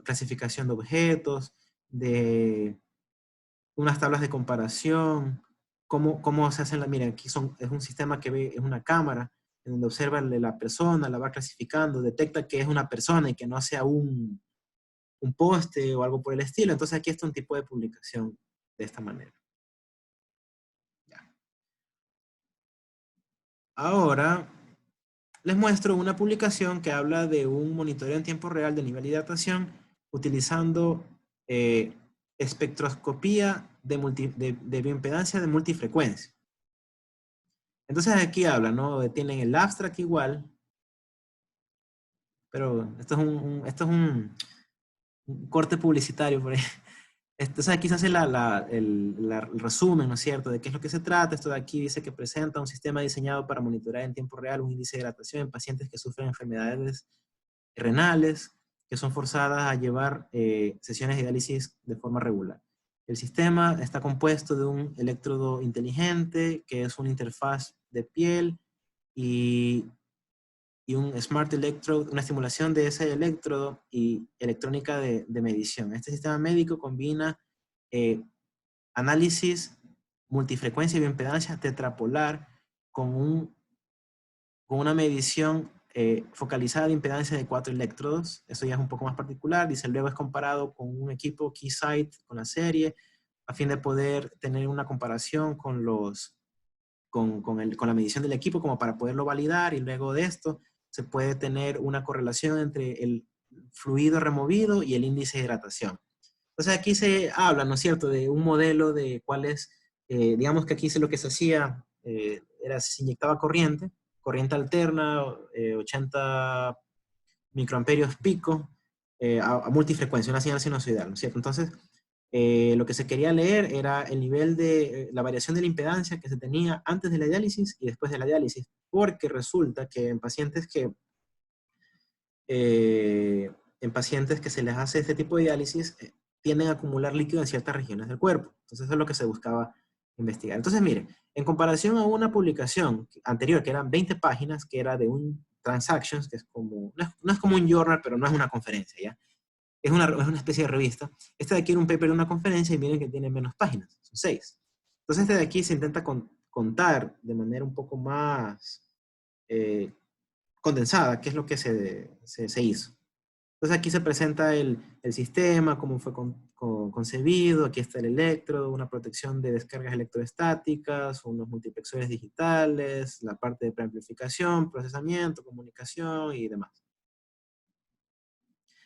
clasificación de objetos, de unas tablas de comparación, cómo se hacen miren, aquí es un sistema que ve, es una cámara, en donde observa la persona, la va clasificando, detecta que es una persona y que no sea un poste o algo por el estilo. Entonces aquí está un tipo de publicación de esta manera. Ya. Ahora les muestro una publicación que habla de un monitoreo en tiempo real de nivel de hidratación utilizando espectroscopía de bioimpedancia de multifrecuencia. Entonces aquí habla, ¿no? Tienen el abstract igual, pero esto es un corte publicitario por ahí. Entonces aquí se hace el resumen, ¿no es cierto?, de qué es lo que se trata. Esto de aquí dice que presenta un sistema diseñado para monitorear en tiempo real un índice de hidratación en pacientes que sufren enfermedades renales, que son forzadas a llevar sesiones de diálisis de forma regular. El sistema está compuesto de un electrodo inteligente, que es una interfaz de piel, y un Smart Electrode, una estimulación de ese electrodo y electrónica de medición. Este sistema médico combina análisis, multifrecuencia y bioimpedancia tetrapolar con una medición focalizada de impedancia de 4 electrodos. Eso ya es un poco más particular. Dice, luego es comparado con un equipo Keysight con la serie, a fin de poder tener una comparación con la medición del equipo como para poderlo validar, y luego de esto se puede tener una correlación entre el fluido removido y el índice de hidratación. Entonces aquí se habla, ¿no es cierto?, de un modelo de cuál es, digamos que aquí lo que se hacía era se inyectaba corriente alterna, 80 microamperios pico, a multifrecuencia, una señal sinusoidal, ¿no es cierto? Entonces, lo que se quería leer era el nivel de la variación de la impedancia que se tenía antes de la diálisis y después de la diálisis, porque resulta que en pacientes que se les hace este tipo de diálisis, tienden a acumular líquido en ciertas regiones del cuerpo. Entonces eso es lo que se buscaba investigar. Entonces miren, en comparación a una publicación anterior que eran 20 páginas, que era de un Transactions, que es como, no es como un journal, pero no es una conferencia, ¿ya? Es una especie de revista. Este de aquí era un paper de una conferencia y miren que tiene menos páginas, son 6. Entonces este de aquí se intenta contar de manera un poco más condensada qué es lo que se hizo. Entonces aquí se presenta el sistema, cómo fue concebido, aquí está el electrodo, una protección de descargas electroestáticas, unos multiplexores digitales, la parte de preamplificación, procesamiento, comunicación y demás.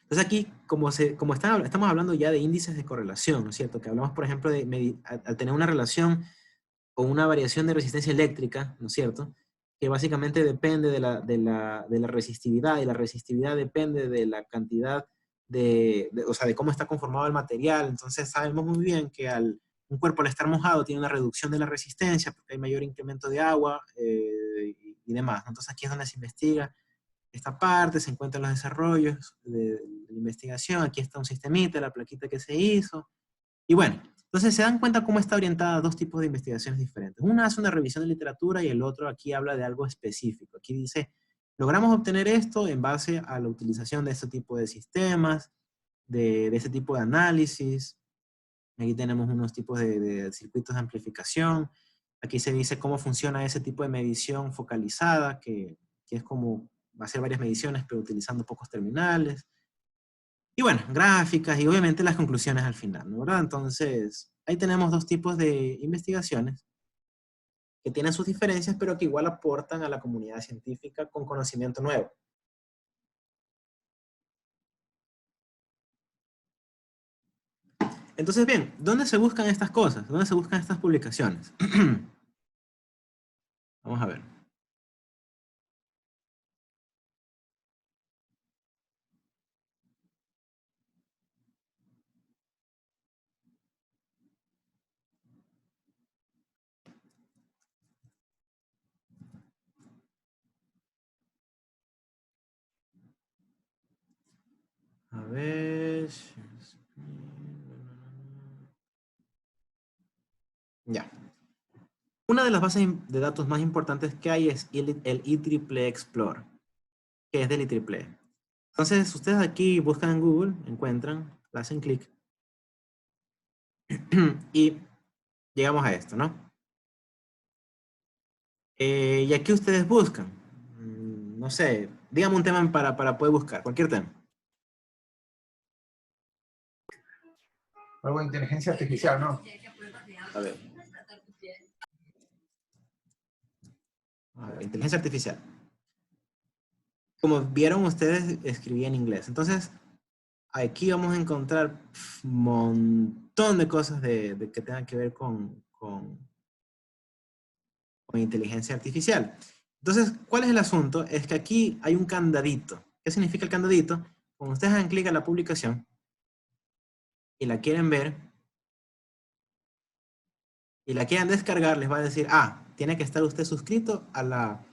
Entonces aquí, como estamos hablando ya de índices de correlación, ¿no es cierto? Que hablamos, por ejemplo, al tener una relación o una variación de resistencia eléctrica, ¿no es cierto?, que básicamente depende de la resistividad, y la resistividad depende de la cantidad o sea, de cómo está conformado el material. Entonces sabemos muy bien que un cuerpo al estar mojado tiene una reducción de la resistencia porque hay mayor incremento de agua y demás, ¿no? Entonces aquí es donde se investiga esta parte, se encuentran los desarrollos de la investigación. Aquí está un sistemita, la plaquita que se hizo. Y bueno, entonces se dan cuenta cómo está orientada a dos tipos de investigaciones diferentes. Una hace una revisión de literatura y el otro aquí habla de algo específico. Aquí dice Logramos obtener esto en base a la utilización de este tipo de sistemas, de este tipo de análisis. Aquí tenemos unos tipos de circuitos de amplificación. Aquí se dice cómo funciona ese tipo de medición focalizada, que es como hacer varias mediciones, pero utilizando pocos terminales. Y bueno, gráficas y obviamente las conclusiones al final, ¿no? ¿Verdad? Entonces, ahí tenemos dos tipos de investigaciones que tienen sus diferencias, pero que igual aportan a la comunidad científica con conocimiento nuevo. Entonces, bien, ¿dónde se buscan estas cosas? ¿Dónde se buscan estas publicaciones? Vamos a ver. A ver. Ya. Una de las bases de datos más importantes que hay es el IEEE Explorer, que es del IEEE. Entonces, ustedes aquí buscan en Google, encuentran, le hacen clic, y llegamos a esto, ¿no? Y aquí ustedes buscan, no sé, dígame un tema para poder buscar, cualquier tema. Algo de inteligencia artificial, ¿no? A ver. Inteligencia artificial. Como vieron ustedes, escribí en inglés. Entonces, aquí vamos a encontrar un montón de cosas de que tengan que ver con inteligencia artificial. Entonces, ¿cuál es el asunto? Es que aquí hay un candadito. ¿Qué significa el candadito? Cuando ustedes dan clic a la publicación y la quieren ver y la quieren descargar, les va a decir, ah, tiene que estar usted suscrito a la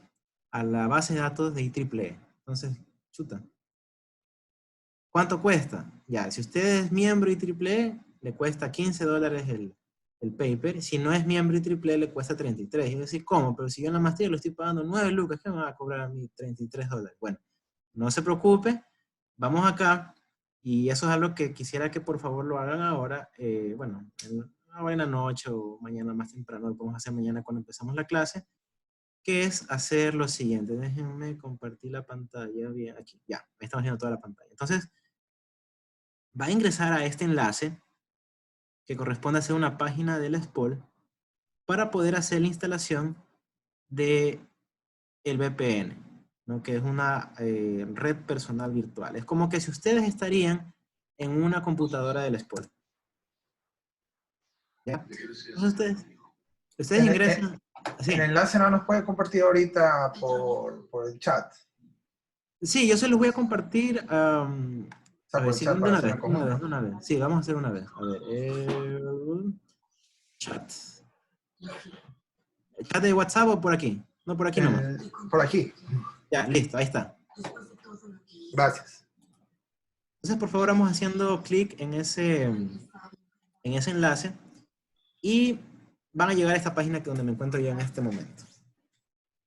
base de datos de IEEE. Entonces, chuta. ¿Cuánto cuesta? Ya, si usted es miembro IEEE, le cuesta $15 el paper. Si no es miembro IEEE, le cuesta 33. Y yo decir, ¿cómo? Pero si yo en la maestría lo estoy pagando 9 lucas, ¿qué me va a cobrar a mí $33? Bueno, no se preocupe, vamos acá. Y eso es algo que quisiera que por favor lo hagan ahora. Bueno, ahora en la noche o mañana más temprano, lo podemos hacer mañana cuando empezamos la clase, que es hacer lo siguiente. Déjenme compartir la pantalla bien aquí. Ya, ahí estamos viendo toda la pantalla. Entonces, va a ingresar a este enlace que corresponde a ser una página del SPOL para poder hacer la instalación de el VPN, ¿no? Que es una red personal virtual. Es como que si ustedes estarían en una computadora del SPOL. ¿Ya? Entonces ustedes El, ingresan. Sí. el enlace no nos puede compartir ahorita por el chat. Sí, yo se los voy a compartir. O A sea, ver, por el sí, chat de para una hacerlo vez, en de una común, vez, ¿no? de una vez. Sí, vamos a hacer una vez. A ver, chat. ¿El chat de WhatsApp o por aquí? No, por aquí nomás. Por aquí. Ya, listo, ahí está. Gracias. Entonces, por favor, vamos haciendo clic en ese enlace y van a llegar a esta página que donde me encuentro yo en este momento.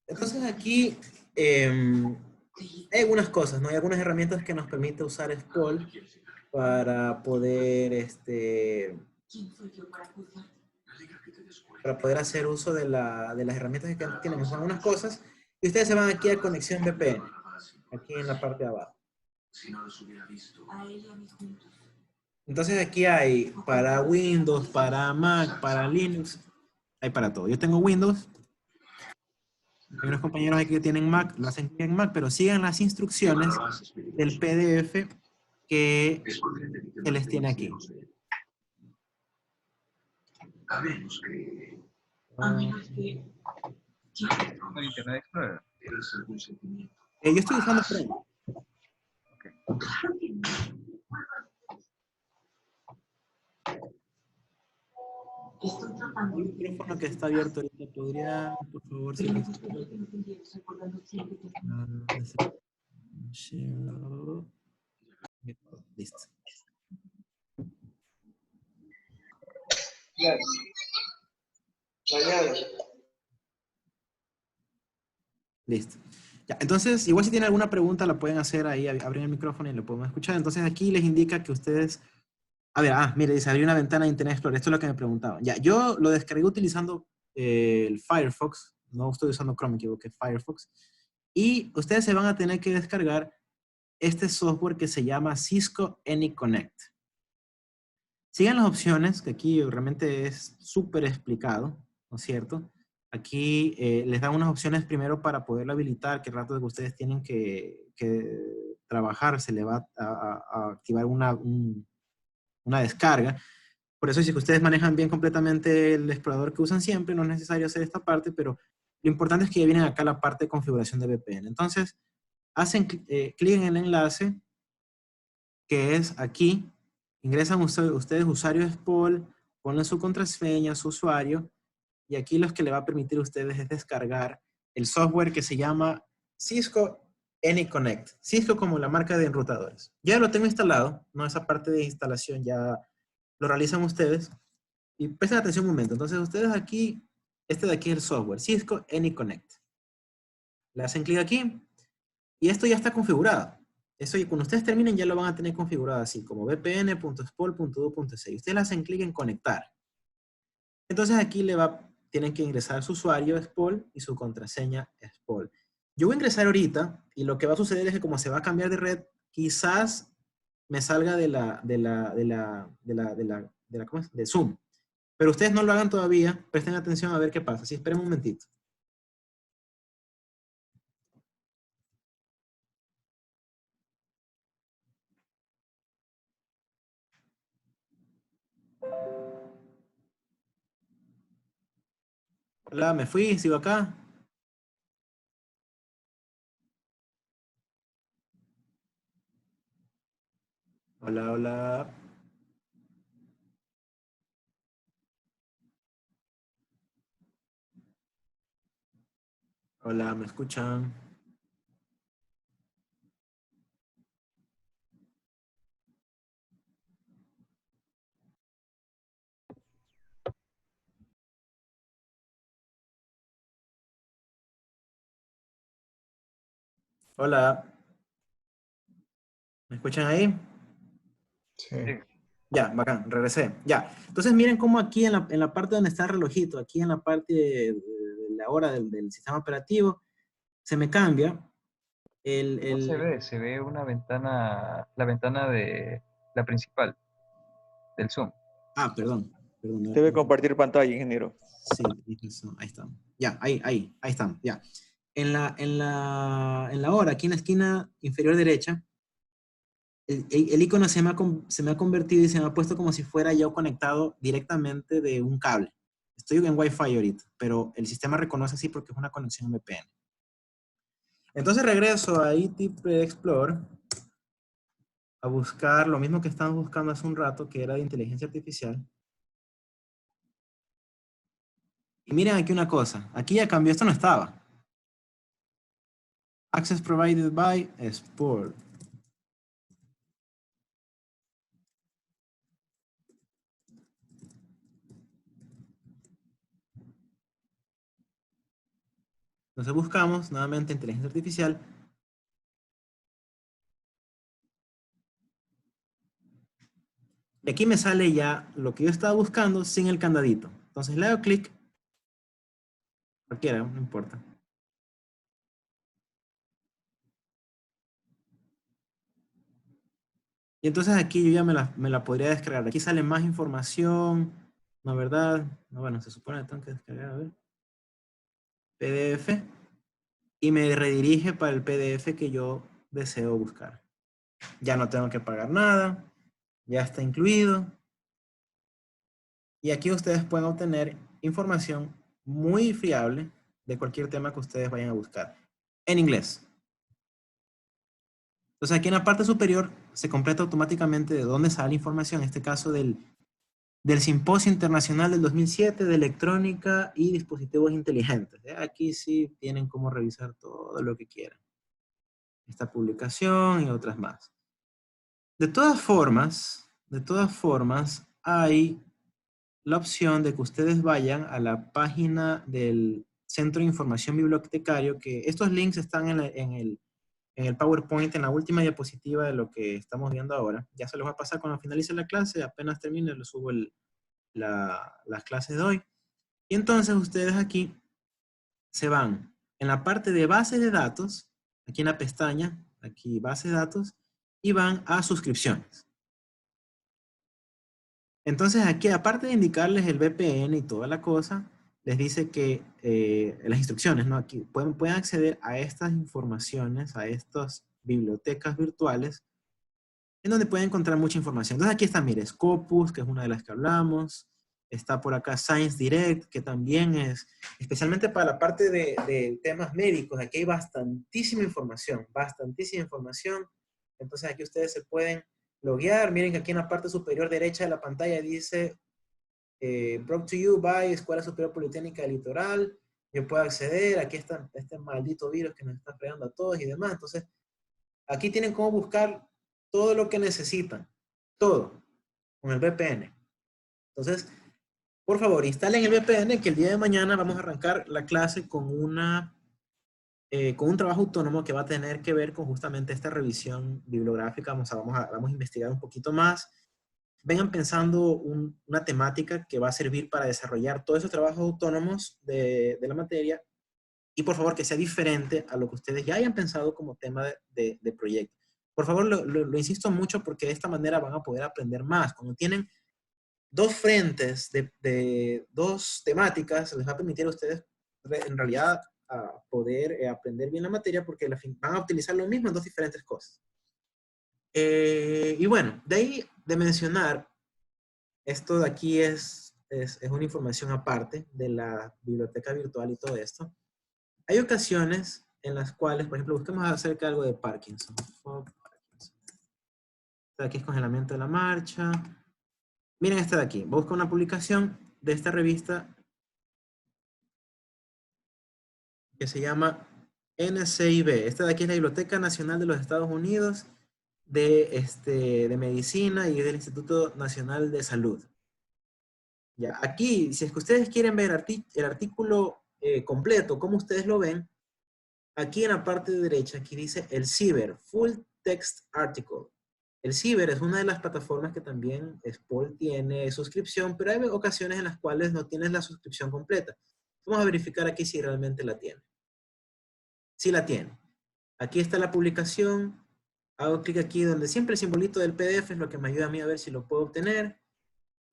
Entonces, aquí hay algunas cosas, ¿no? Hay algunas herramientas que nos permite usar SPOL para poder, para poder hacer uso de las herramientas que tenemos. Algunas cosas, y ustedes se van aquí a conexión VPN, aquí en la parte de abajo. Entonces aquí hay para Windows, para Mac, para Linux, hay para todo. Yo tengo Windows, hay unos compañeros aquí que tienen Mac, lo hacen en Mac, pero sigan las instrucciones del PDF que se les tiene aquí. Con Internet Explorer. Yo estoy usando Chrome. Hay un micrófono que está abierto ahorita. ¿Podría, por favor, si listo. Listo. Ya, entonces, igual si tienen alguna pregunta la pueden hacer ahí, abren el micrófono y lo podemos escuchar. Entonces aquí les indica que ustedes... A ver, mire, dice, abrir una ventana de Internet Explorer. Esto es lo que me preguntaban. Ya, yo lo descargué utilizando el Firefox. No estoy usando Chrome, me equivoqué, Firefox. Y ustedes se van a tener que descargar este software que se llama Cisco AnyConnect. Sigan las opciones, que aquí realmente es súper explicado, ¿no es cierto? Aquí les dan unas opciones primero para poderlo habilitar, que el rato de que ustedes tienen que trabajar, se le va a activar una descarga. Por eso si ustedes manejan bien completamente el explorador que usan siempre, no es necesario hacer esta parte, pero lo importante es que ya vienen acá la parte de configuración de VPN. Entonces, hacen clic en el enlace, que es aquí, ingresan ustedes usuario SPOL, ponen su contraseña, su usuario, y aquí lo que le va a permitir a ustedes es descargar el software que se llama Cisco AnyConnect. Cisco como la marca de enrutadores. Ya lo tengo instalado, ¿no? Esa parte de instalación ya lo realizan ustedes. Y presten atención un momento. Entonces ustedes aquí, este de aquí es el software, Cisco AnyConnect. Le hacen clic aquí y esto ya está configurado. Eso, y cuando ustedes terminen ya lo van a tener configurado así, como vpn.spol.do.c. Ustedes le hacen clic en conectar. Entonces aquí tienen que ingresar su usuario SPOL y su contraseña SPOL. Yo voy a ingresar ahorita y lo que va a suceder es que como se va a cambiar de red, quizás me salga ¿cómo es? De Zoom. Pero ustedes no lo hagan todavía, presten atención a ver qué pasa. Sí, esperen un momentito. Hola, me fui, sigo acá. Hola, hola. Hola, ¿me escuchan? Hola. ¿Me escuchan ahí? Sí. Sí. Ya, bacán, regresé. Ya. Entonces miren cómo aquí en la parte donde está el relojito, aquí en la parte de la hora del sistema operativo, se me cambia No se ve una ventana, la ventana de la principal del Zoom. perdón. Perdón. Debe compartir pantalla, ingeniero. Sí, ahí está. Ya, ahí estamos, ya. En la hora, aquí en la esquina inferior derecha, el icono se me ha convertido y se me ha puesto como si fuera yo conectado directamente de un cable. Estoy en Wi-Fi ahorita, pero el sistema reconoce así porque es una conexión VPN. Entonces regreso a ITP Explorer a buscar lo mismo que estábamos buscando hace un rato, que era de inteligencia artificial. Y miren aquí una cosa, aquí ya cambió, esto no estaba. Access provided by Sport. Entonces buscamos nuevamente inteligencia artificial. Y aquí me sale ya lo que yo estaba buscando sin el candadito. Entonces le hago clic. Cualquiera, no importa. Y entonces aquí yo ya me la podría descargar. Aquí sale más información. ¿No, verdad? No, bueno, se supone que tengo que descargar, a ver. PDF. Y me redirige para el PDF que yo deseo buscar. Ya no tengo que pagar nada. Ya está incluido. Y aquí ustedes pueden obtener información muy fiable de cualquier tema que ustedes vayan a buscar. En inglés. Entonces aquí en la parte superior se completa automáticamente de dónde sale la información, en este caso del Simposio Internacional del 2007 de Electrónica y Dispositivos Inteligentes. Aquí sí tienen cómo revisar todo lo que quieran. Esta publicación y otras más. De todas formas, hay la opción de que ustedes vayan a la página del Centro de Información Bibliotecario, que estos links están en el PowerPoint, en la última diapositiva de lo que estamos viendo ahora. Ya se los va a pasar cuando finalice la clase, apenas termine, les subo las clases de hoy. Y entonces ustedes aquí se van en la parte de base de datos, aquí en la pestaña, aquí base de datos, y van a suscripciones. Entonces aquí, aparte de indicarles el VPN y toda la cosa, les dice que las instrucciones, ¿no? Aquí pueden acceder a estas informaciones, a estas bibliotecas virtuales, en donde pueden encontrar mucha información. Entonces aquí está, mire, Scopus, que es una de las que hablamos. Está por acá Science Direct, que también es, especialmente para la parte de temas médicos, aquí hay bastantísima información, bastantísima información. Entonces aquí ustedes se pueden loguear. Miren que aquí en la parte superior derecha de la pantalla dice brought to you by Escuela Superior Politécnica del Litoral. Yo puedo acceder, aquí está este maldito virus que nos está fregando a todos y demás. Entonces, aquí tienen cómo buscar todo lo que necesitan, todo, con el VPN. Entonces, por favor, instalen el VPN, que el día de mañana vamos a arrancar la clase con un trabajo autónomo que va a tener que ver con justamente esta revisión bibliográfica. Vamos a investigar un poquito más. Vengan pensando una temática que va a servir para desarrollar todos esos trabajos autónomos de la materia, y por favor que sea diferente a lo que ustedes ya hayan pensado como tema de proyecto. Por favor, lo insisto mucho, porque de esta manera van a poder aprender más. Cuando tienen dos frentes de dos temáticas, les va a permitir a ustedes en realidad a poder aprender bien la materia, porque van a utilizar lo mismo en dos diferentes cosas. Y bueno, de ahí de mencionar, esto de aquí es una información aparte de la biblioteca virtual y todo esto. Hay ocasiones en las cuales, por ejemplo, busquemos acerca de algo de Parkinson. Aquí es congelamiento de la marcha. Miren esta de aquí. Busca una publicación de esta revista que se llama NCIB. Esta de aquí es la Biblioteca Nacional de los Estados Unidos de Medicina y del Instituto Nacional de Salud. Ya, aquí, si es que ustedes quieren ver el artículo completo, como ustedes lo ven, aquí en la parte derecha, aquí dice el CIBER, Full Text Article. El CIBER es una de las plataformas que también SPOL tiene suscripción, pero hay ocasiones en las cuales no tienes la suscripción completa. Vamos a verificar aquí si realmente la tiene. Sí la tiene. Aquí está la publicación. Hago clic aquí donde siempre el simbolito del PDF es lo que me ayuda a mí a ver si lo puedo obtener.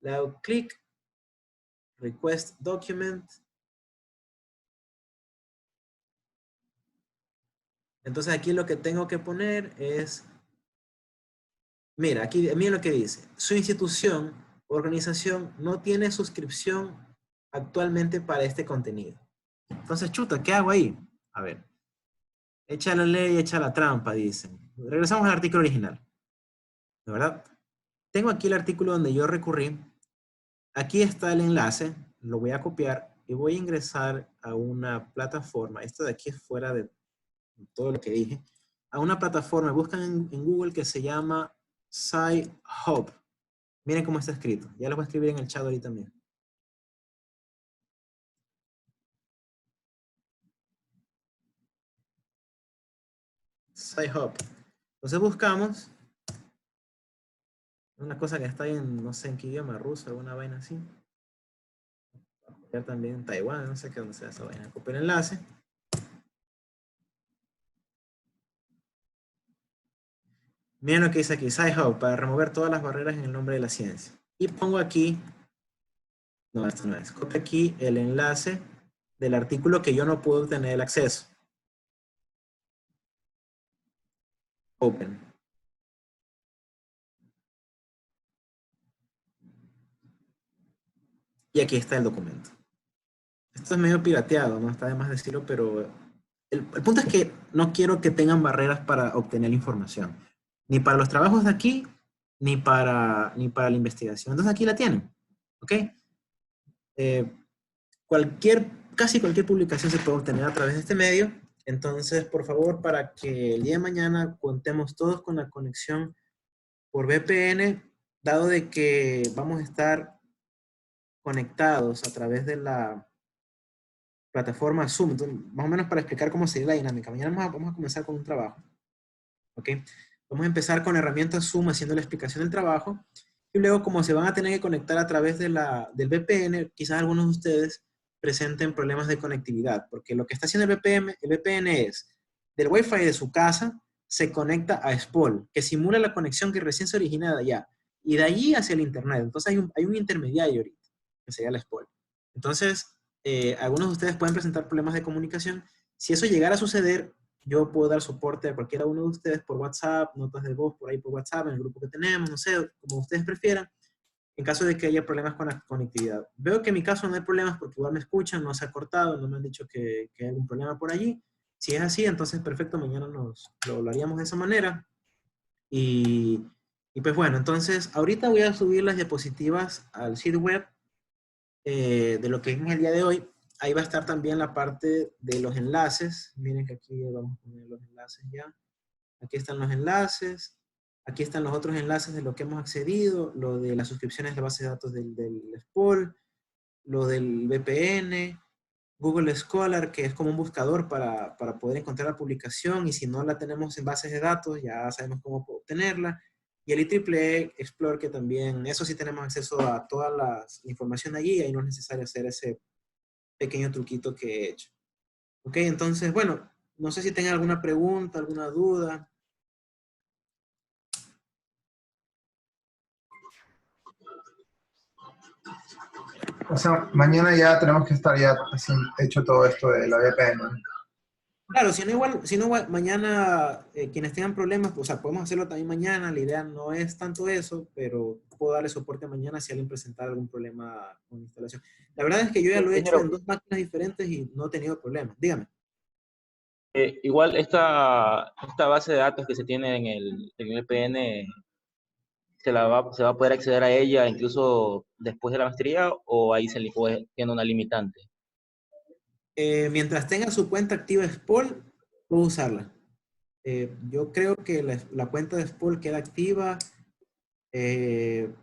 Le hago clic. Request Document. Entonces aquí lo que tengo que poner es, mira, aquí miren lo que dice. Su institución, organización, no tiene suscripción actualmente para este contenido. Entonces, chuta, ¿qué hago ahí? A ver. Echa la ley, echa la trampa, dicen. Regresamos al artículo original. ¿De verdad? Tengo aquí el artículo donde yo recurrí. Aquí está el enlace. Lo voy a copiar y voy a ingresar a una plataforma. Esto de aquí es fuera de todo lo que dije. A una plataforma. Buscan en Google que se llama Sci-Hub. Miren cómo está escrito. Ya lo voy a escribir en el chat ahorita mismo. Sci-Hub. Entonces buscamos una cosa que está en, no sé en qué idioma, ruso, alguna vaina así. También en Taiwán, no sé qué dónde sea esa vaina. Copio el enlace. Miren lo que dice aquí, Sci-Hub, para remover todas las barreras en el nombre de la ciencia. Y pongo aquí, no, esto no es, copio aquí el enlace del artículo que yo no puedo tener el acceso. Open. Y aquí está el documento. Esto es medio pirateado, no está de más decirlo, pero el punto es que no quiero que tengan barreras para obtener información. Ni para los trabajos de aquí, ni para la investigación. Entonces aquí la tienen. ¿Ok? Casi cualquier publicación se puede obtener a través de este medio. Entonces, por favor, para que el día de mañana contemos todos con la conexión por VPN, dado de que vamos a estar conectados a través de la plataforma Zoom. Entonces, más o menos para explicar cómo sería la dinámica. Mañana vamos a comenzar con un trabajo. ¿Ok? Vamos a empezar con herramientas Zoom haciendo la explicación del trabajo. Y luego, como se van a tener que conectar a través de del VPN, quizás algunos de ustedes presenten problemas de conectividad. Porque lo que está haciendo el VPN es, del Wi-Fi de su casa, se conecta a SPOL, que simula la conexión que recién se origina de allá. Y de allí hacia el Internet. Entonces hay un intermediario ahorita, que sería la SPOL. Entonces, algunos de ustedes pueden presentar problemas de comunicación. Si eso llegara a suceder, yo puedo dar soporte a cualquiera uno de ustedes por WhatsApp, notas de voz por ahí por WhatsApp, en el grupo que tenemos, no sé, como ustedes prefieran, en caso de que haya problemas con la conectividad. Veo que en mi caso no hay problemas porque igual me escuchan, no se ha cortado, no me han dicho que hay algún problema por allí. Si es así, entonces perfecto, mañana lo haríamos de esa manera. Y pues bueno, entonces ahorita voy a subir las diapositivas al sitio web de lo que vimos el día de hoy. Ahí va a estar también la parte de los enlaces. Miren que aquí vamos a poner los enlaces ya. Aquí están los enlaces. Aquí están los otros enlaces de lo que hemos accedido. Lo de las suscripciones de base de datos del SPOL. Lo del VPN. Google Scholar, que es como un buscador para poder encontrar la publicación. Y si no la tenemos en bases de datos, ya sabemos cómo obtenerla. Y el IEEE Explorer, que también, eso sí tenemos acceso a toda la información allí. Ahí no es necesario hacer ese pequeño truquito que he hecho. Ok, entonces, bueno, no sé si tengan alguna pregunta, alguna duda. O sea, mañana ya tenemos que estar ya hecho todo esto de la VPN. Claro, si no igual, mañana quienes tengan problemas, o sea, podemos hacerlo también mañana. La idea no es tanto eso, pero puedo darle soporte mañana si alguien presentara algún problema con la instalación. La verdad es que yo ya lo he hecho en 2 máquinas diferentes y no he tenido problemas. Dígame. Igual esta base de datos que se tiene en el VPN, se va a poder acceder a ella incluso después de la maestría o ahí tiene una limitante. Mientras tenga su cuenta activa SPOL, puedo usarla. Yo creo que la cuenta de SPOL queda activa. Que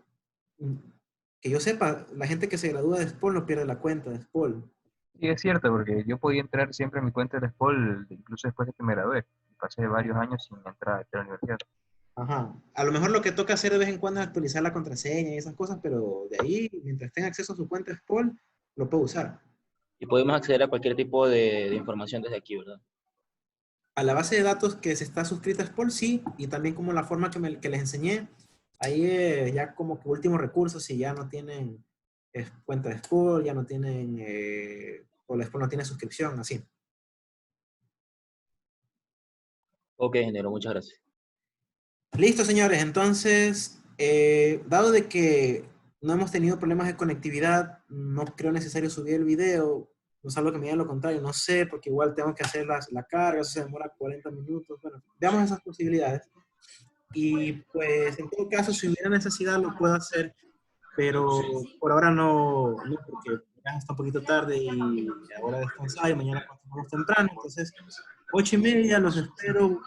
yo sepa, la gente que se gradúa de SPOL no pierde la cuenta de SPOL. Sí, es cierto, porque yo podía entrar siempre a mi cuenta de SPOL, incluso después de que me gradué. Pasé varios años sin entrar a la universidad. Ajá. A lo mejor lo que toca hacer de vez en cuando es actualizar la contraseña y esas cosas, pero de ahí, mientras tenga acceso a su cuenta SPOL, lo puedo usar. Y podemos acceder a cualquier tipo de información desde aquí, ¿verdad? A la base de datos que se está suscrita a SPOL, sí, y también como la forma que les enseñé, ahí ya como que último recurso, si ya no tienen cuenta de SPOL, ya no tienen, o la SPOL no tiene suscripción, así. Ok, ingeniero, muchas gracias. Listo, señores. Entonces, dado de que no hemos tenido problemas de conectividad, no creo necesario subir el video. No es algo que me diga lo contrario, no sé, porque igual tengo que hacer la carga, eso se demora 40 minutos. Bueno, veamos esas posibilidades. Y pues, en todo caso, si hubiera necesidad, lo puedo hacer, pero por ahora no porque ya está un poquito tarde y ahora descansar y mañana continuamos temprano. Entonces, 8:30, los espero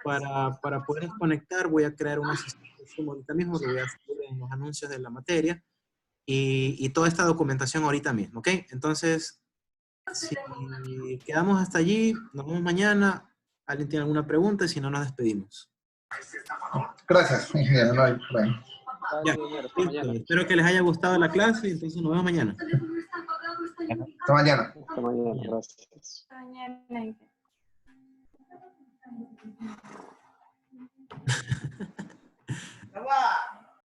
para poder conectar. Voy a crear una sesión de Zoom ahorita mismo, lo voy a subir en los anuncios de la materia y toda esta documentación ahorita mismo, ¿ok? Entonces, si quedamos hasta allí, nos vemos mañana. ¿Alguien tiene alguna pregunta? Si no, nos despedimos. Gracias, ingeniero, no hay problema. Ya, listo. Espero que les haya gustado la clase, entonces nos vemos mañana. Hasta mañana. Hasta mañana, gracias. Mañana.